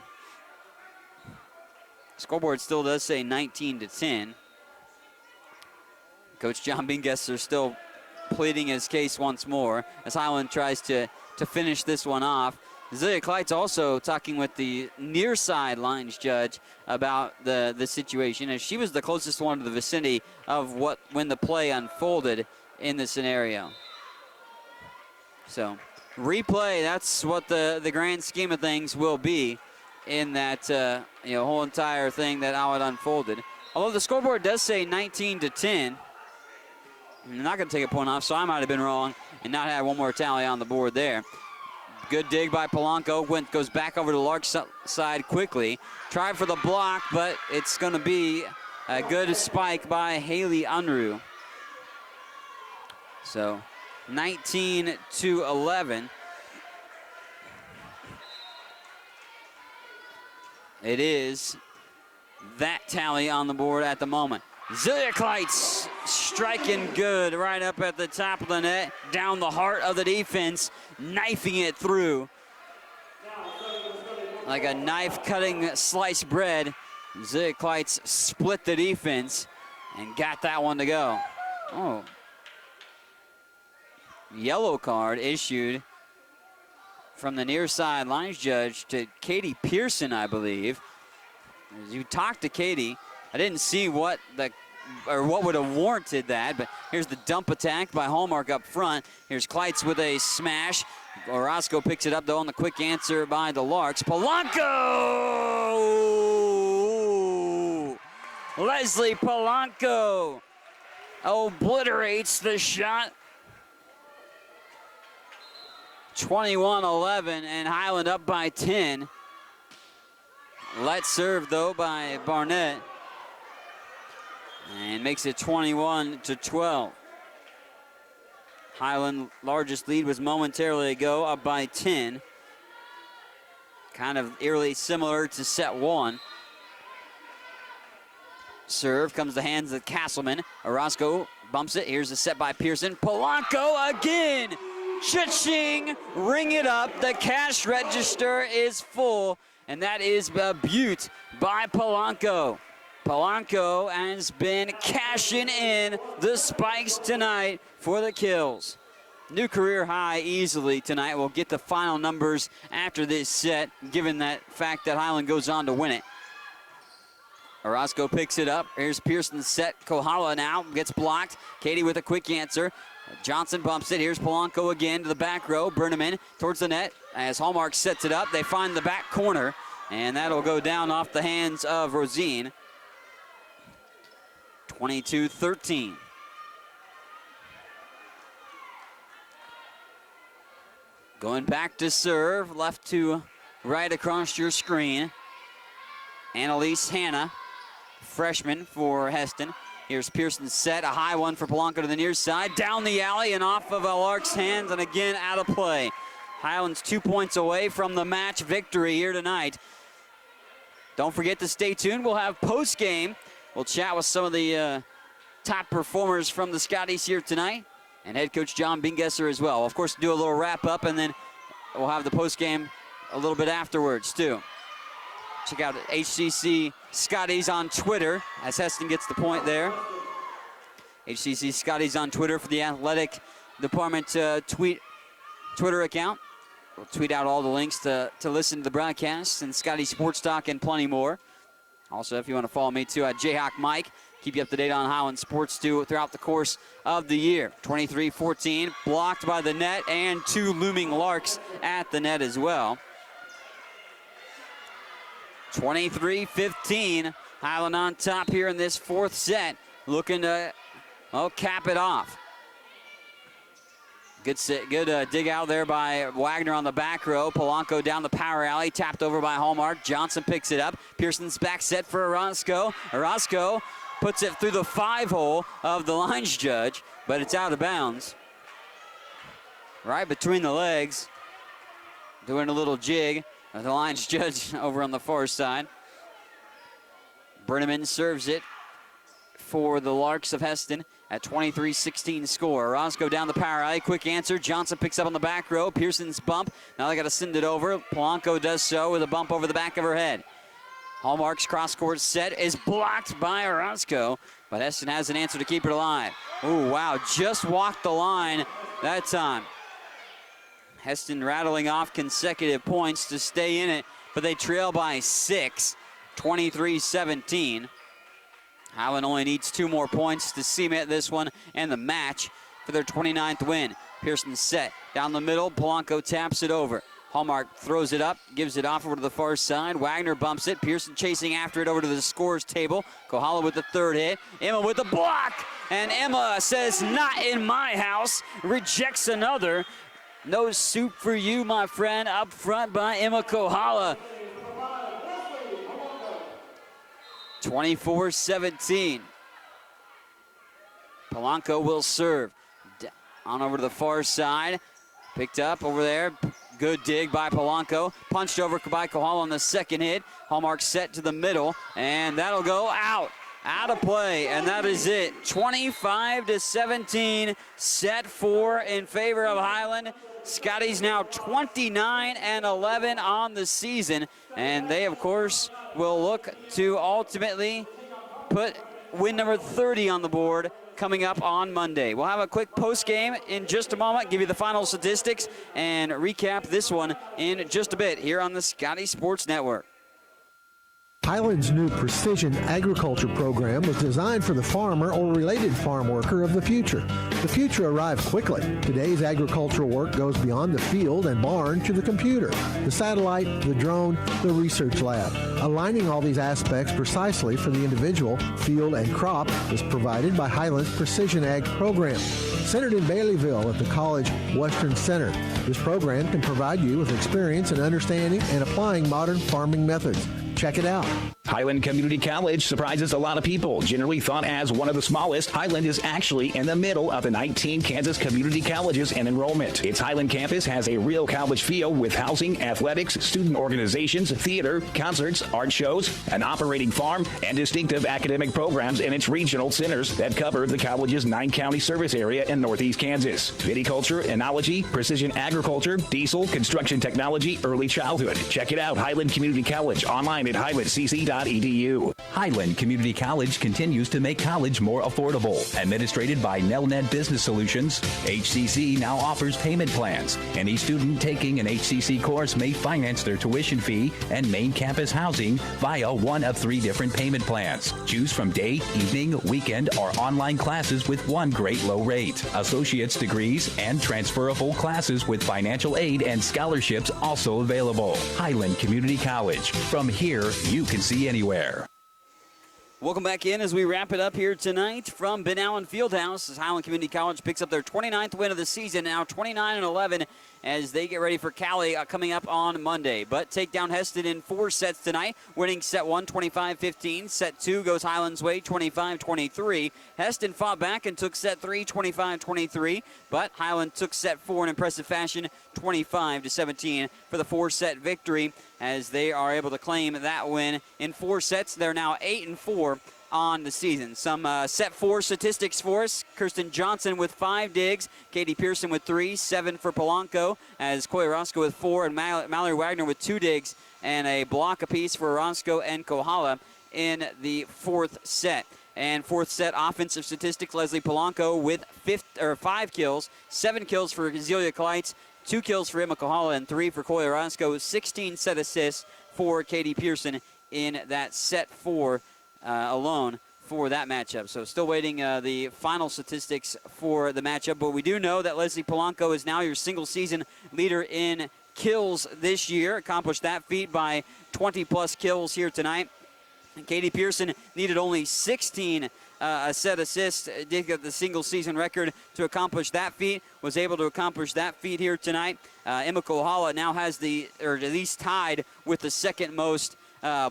D: Scoreboard still does say 19-10. Coach John Begesser still pleading his case once more as Highland tries to finish this one off. Zelia Kleitz also talking with the near side lines judge about the situation, as she was the closest one to the vicinity of when the play unfolded in the scenario. So replay, that's what the grand scheme of things will be in that whole entire thing, that how it unfolded. Although the scoreboard does say 19-10, I'm not going to take a point off, so I might have been wrong and not have one more tally on the board there. Good dig by Polanco. Goes back over to Lark's side quickly. Tried for the block, but it's going to be a good spike by Haley Unruh. So 19-11. It is that tally on the board at the moment. Zelia Kleitz striking good right up at the top of the net, down the heart of the defense, knifing it through. Like a knife cutting sliced bread, Zelia Kleitz split the defense and got that one to go. Oh. Yellow card issued from the near side lines judge to Katie Pearson, I believe. As you talked to Katie, I didn't see what the what would have warranted that. But here's the dump attack by Hallmark up front. Here's Kleitz with a smash. Orozco picks it up, though, on the quick answer by the Larks. Polanco! Leslie Polanco obliterates the shot. 21-11, and Highland up by 10. Let serve, though, by Barnett. And makes it 21-12. Highland largest lead was momentarily ago, up by 10. Kind of eerily similar to set one. Serve comes to hands of Castleman. Orozco bumps it. Here's the set by Pearson. Polanco again. Cha-ching. Ring it up. The cash register is full. And that is a beaut by Polanco. Polanco has been cashing in the spikes tonight for the kills. New career high easily tonight. We'll get the final numbers after this set, given that fact that Highland goes on to win it. Orozco picks it up. Here's Pearson's set. Kohala now gets blocked. Katie with a quick answer. Johnson bumps it. Here's Polanco again to the back row. Burnham towards the net as Hallmark sets it up. They find the back corner, and that'll go down off the hands of Rosine. 22-13. Going back to serve, left to right across your screen. Annalise Hanna, freshman for Hesston. Here's Pearson's set, a high one for Polanco to the near side, down the alley and off of Lark's hands, and again out of play. Highland's 2 points away from the match victory here tonight. Don't forget to stay tuned. We'll have post-game. We'll chat with some of the top performers from the Scotties here tonight, and head coach John Bingesser as well. Of course, do a little wrap-up, and then we'll have the post-game a little bit afterwards, too. Check out HCC Scotties on Twitter, as Hesston gets the point there. HCC Scotties on Twitter for the athletic department Twitter account. We'll tweet out all the links to listen to the broadcasts and Scotty Sports Talk and plenty more. Also, if you want to follow me, too, at Jayhawk Mike. Keep you up to date on Highland sports, too, throughout the course of the year. 23-14, blocked by the net, and two looming Larks at the net as well. 23-15, Highland on top here in this fourth set, looking to, cap it off. Good dig out there by Wagner on the back row. Polanco down the power alley, tapped over by Hallmark. Johnson picks it up. Pearson's back set for Orozco. Orozco puts it through the 5-hole of the lines judge, but it's out of bounds. Right between the legs, doing a little jig. The lines judge over on the far side. Brenneman serves it for the Larks of Hesston at 23-16 score. Orozco down the power alley, quick answer. Johnson picks up on the back row. Pearson's bump. Now they got to send it over. Polanco does so with a bump over the back of her head. Hallmark's cross-court set is blocked by Orozco, but Hesston has an answer to keep it alive. Oh, wow, just walked the line that time. Hesston rattling off consecutive points to stay in it, but they trail by 6, 23-17. Highland only needs 2 more points to cement this one and the match for their 29th win. Pearson's set down the middle. Polanco taps it over. Hallmark throws it up, gives it off over to the far side. Wagner bumps it. Pearson chasing after it over to the scores table. Kohala with the third hit. Emma with the block. And Emma says, "Not in my house." Rejects another. No soup for you, my friend. Up front by Emma Kohala. 24-17. Polanco will serve. On over to the far side. Picked up over there. Good dig by Polanco. Punched over by Kohala on the second hit. Hallmark set to the middle, and that'll go out. Out of play, and that is it. 25-17, set 4 in favor of Highland. Scotty's now 29-11 on the season, and they, of course, will look to ultimately put win number 30 on the board coming up on Monday. We'll have a quick post game in just a moment, give you the final statistics, and recap this one in just a bit here on the Scotty Sports Network.
E: Highland's new precision agriculture program was designed for the farmer or related farm worker of the future. The future arrived quickly. Today's agricultural work goes beyond the field and barn to the computer, the satellite, the drone, the research lab. Aligning all these aspects precisely for the individual, field, and crop is provided by Highland's Precision Ag program. Centered in Baileyville at the College Western Center, this program can provide you with experience in understanding and applying modern farming methods. Check it out.
A: Highland Community College surprises a lot of people. Generally thought as one of the smallest, Highland is actually in the middle of the 19 Kansas community colleges in enrollment. Its Highland campus has a real college feel with housing, athletics, student organizations, theater, concerts, art shows, an operating farm, and distinctive academic programs in its regional centers that cover the college's 9-county service area in northeast Kansas. Viticulture, enology, precision agriculture, diesel, construction technology, early childhood. Check it out, Highland Community College, online at highlandcc.edu.
F: Highland Community College continues to make college more affordable. Administrated by Nelnet Business Solutions, HCC now offers payment plans. Any student taking an HCC course may finance their tuition fee and main campus housing via one of 3 different payment plans. Choose from day, evening, weekend, or online classes with one great low rate. Associate's degrees and transferable classes with financial aid and scholarships also available. Highland Community College. From here, you can see anywhere.
D: Welcome back in as we wrap it up here tonight from Ben Allen Fieldhouse as Highland Community College picks up their 29th win of the season, now 29-11 as they get ready for Cali coming up on Monday. But take down Hesston in 4 sets tonight, winning set 1 25-15. Set 2 goes Highland's way 25-23. Hesston fought back and took set 3 25-23, but Highland took set 4 in impressive fashion 25-17 for the 4-set victory as they are able to claim that win in 4 sets. They're now 8-4 on the season. Some set 4 statistics for us. Kirsten Johnson with 5 digs, Katie Pearson with 3, 7 for Polanco, as Coy Roscoe with 4, and Mallory Wagner with 2 digs and a block apiece for Roscoe and Kohala in the 4th set. And 4th set offensive statistics, Leslie Polanco with 5 kills, 7 kills for Zelia Kleitz, 2 kills for Emma Kohala, and 3 for Coy Roscoe, 16 set assists for Katie Pearson in that set 4 alone for that matchup. So still waiting the final statistics for the matchup, but we do know that Leslie Polanco is now your single season leader in kills this year, accomplished that feat by 20-plus kills here tonight. And Katie Pearson needed only 16 set assists, did get the single season record to accomplish that feat, was able to accomplish that feat here tonight. Emma Kohala now has or at least tied with the second most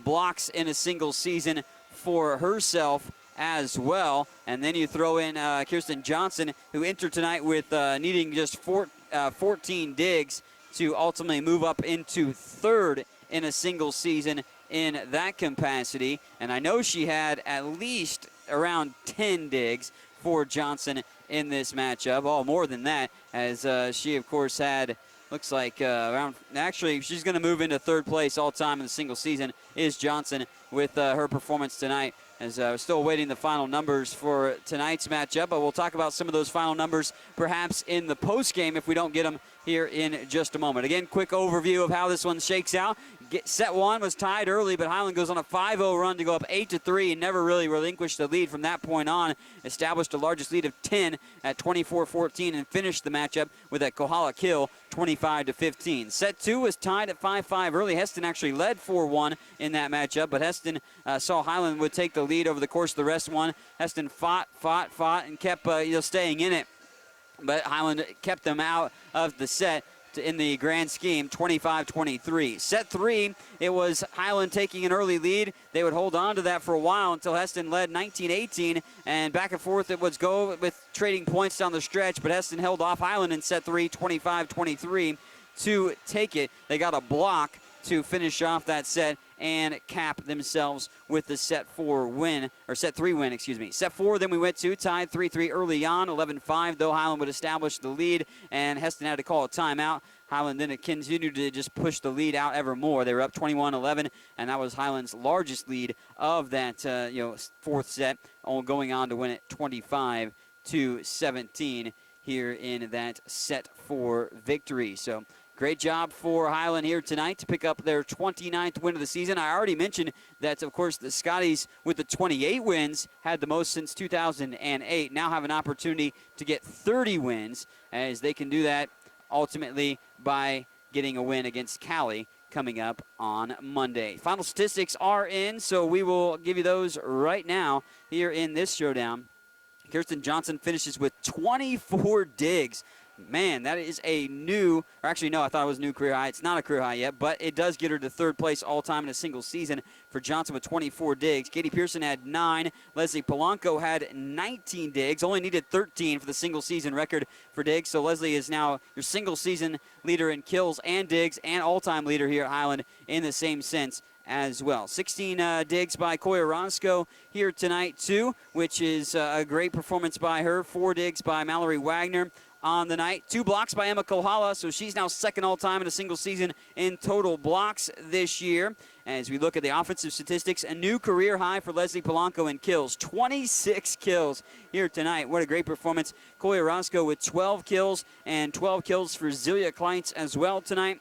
D: blocks in a single season for herself as well. And then you throw in Kirsten Johnson, who entered tonight with needing just 14 digs to ultimately move up into 3rd in a single season in that capacity. And I know she had at least around 10 digs for Johnson in this matchup. Oh, more than that, as she, of course, had, looks like actually, she's going to move into 3rd place all time in the single season, is Johnson, with her performance tonight. As still awaiting the final numbers for tonight's matchup, but we'll talk about some of those final numbers perhaps in the post game if we don't get them here in just a moment. Again, quick overview of how this one shakes out. Set 1 was tied early, but Highland goes on a 5-0 run to go up 8-3 and never really relinquished the lead from that point on. Established the largest lead of 10 at 24-14 and finished the matchup with a Kohala kill 25-15. Set 2 was tied at 5-5 early. Hesston actually led 4-1 in that matchup, but Hesston saw Highland would take the lead over the course of the rest one. Hesston fought, and kept staying in it, but Highland kept them out of the set in the grand scheme, 25-23. Set 3, it was Highland taking an early lead. They would hold on to that for a while until Hesston led 19-18, and back and forth it would go with trading points down the stretch, but Hesston held off Highland in set 3, 25-23 to take it. They got a block to finish off that set and cap themselves with the set 3 win. Set 4, then we went to tied 3-3 early on, 11-5, though Highland would establish the lead, and Hesston had to call a timeout. Highland then continued to just push the lead out ever more. They were up 21-11, and that was Highland's largest lead of that 4th set, going on to win it 25-17 here in that set 4 victory. So Great job for Highland here tonight to pick up their 29th win of the season. I already mentioned that, of course, the Scotties with the 28 wins had the most since 2008. Now have an opportunity to get 30 wins, as they can do that ultimately by getting a win against Cali coming up on Monday. Final statistics are in, so we will give you those right now here in this showdown. Kirsten Johnson finishes with 24 digs. Man, that is a new, or actually no, I thought it was a new career high. It's not a career high yet, but it does get her to third place all-time in a single season for Johnson with 24 digs. Katie Pearson had 9. Leslie Polanco had 19 digs. Only needed 13 for the single season record for digs. So Leslie is now your single season leader in kills and digs and all-time leader here at Highland in the same sense as well. 16 digs by Koya Roscoe here tonight too, which is a great performance by her. 4 digs by Mallory Wagner on the night. 2 blocks by Emma Kohala, so she's now second all-time in a single season in total blocks this year. As we look at the offensive statistics, a new career high for Leslie Polanco in kills. 26 kills here tonight. What a great performance. Koya Roscoe with 12 kills, and 12 kills for Zelia Kleintz as well tonight.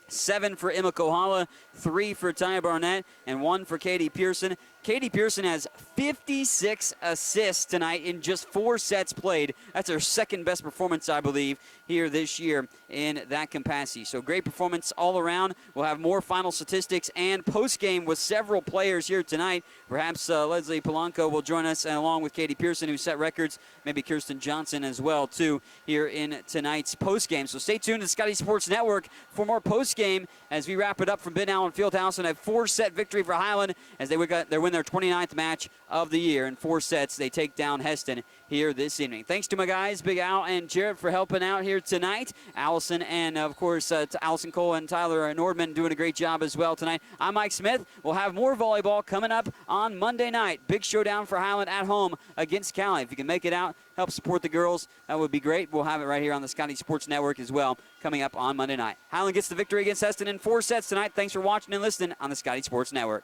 D: 7 for Emma Kohala, 3 for Taya Barnett, and 1 for Katie Pearson. Katie Pearson has 56 assists tonight in just 4 sets played. That's her second best performance, I believe, here this year in that capacity. So great performance all around. We'll have more final statistics and post-game with several players here tonight. Perhaps Leslie Polanco will join us, and along with Katie Pearson, who set records. Maybe Kirsten Johnson as well, too, here in tonight's post-game. So stay tuned to Scotty Sports Network for more post-game as we wrap it up from Ben Allen Fieldhouse and a 4-set victory for Highland as they win their 29th match of the year. In 4 sets, they take down Hesston here this evening. Thanks to my guys, Big Al and Jarrett, for helping out here tonight. Allison and, of course, Allison Cole and Tyler Nordman doing a great job as well tonight. I'm Mike Smith. We'll have more volleyball coming up on Monday night. Big showdown for Highland at home against Cali. If you can make it out, help support the girls, that would be great. We'll have it right here on the Scotty Sports Network as well coming up on Monday night. Highland gets the victory against Hesston in 4 sets tonight. Thanks for watching and listening on the Scotty Sports Network.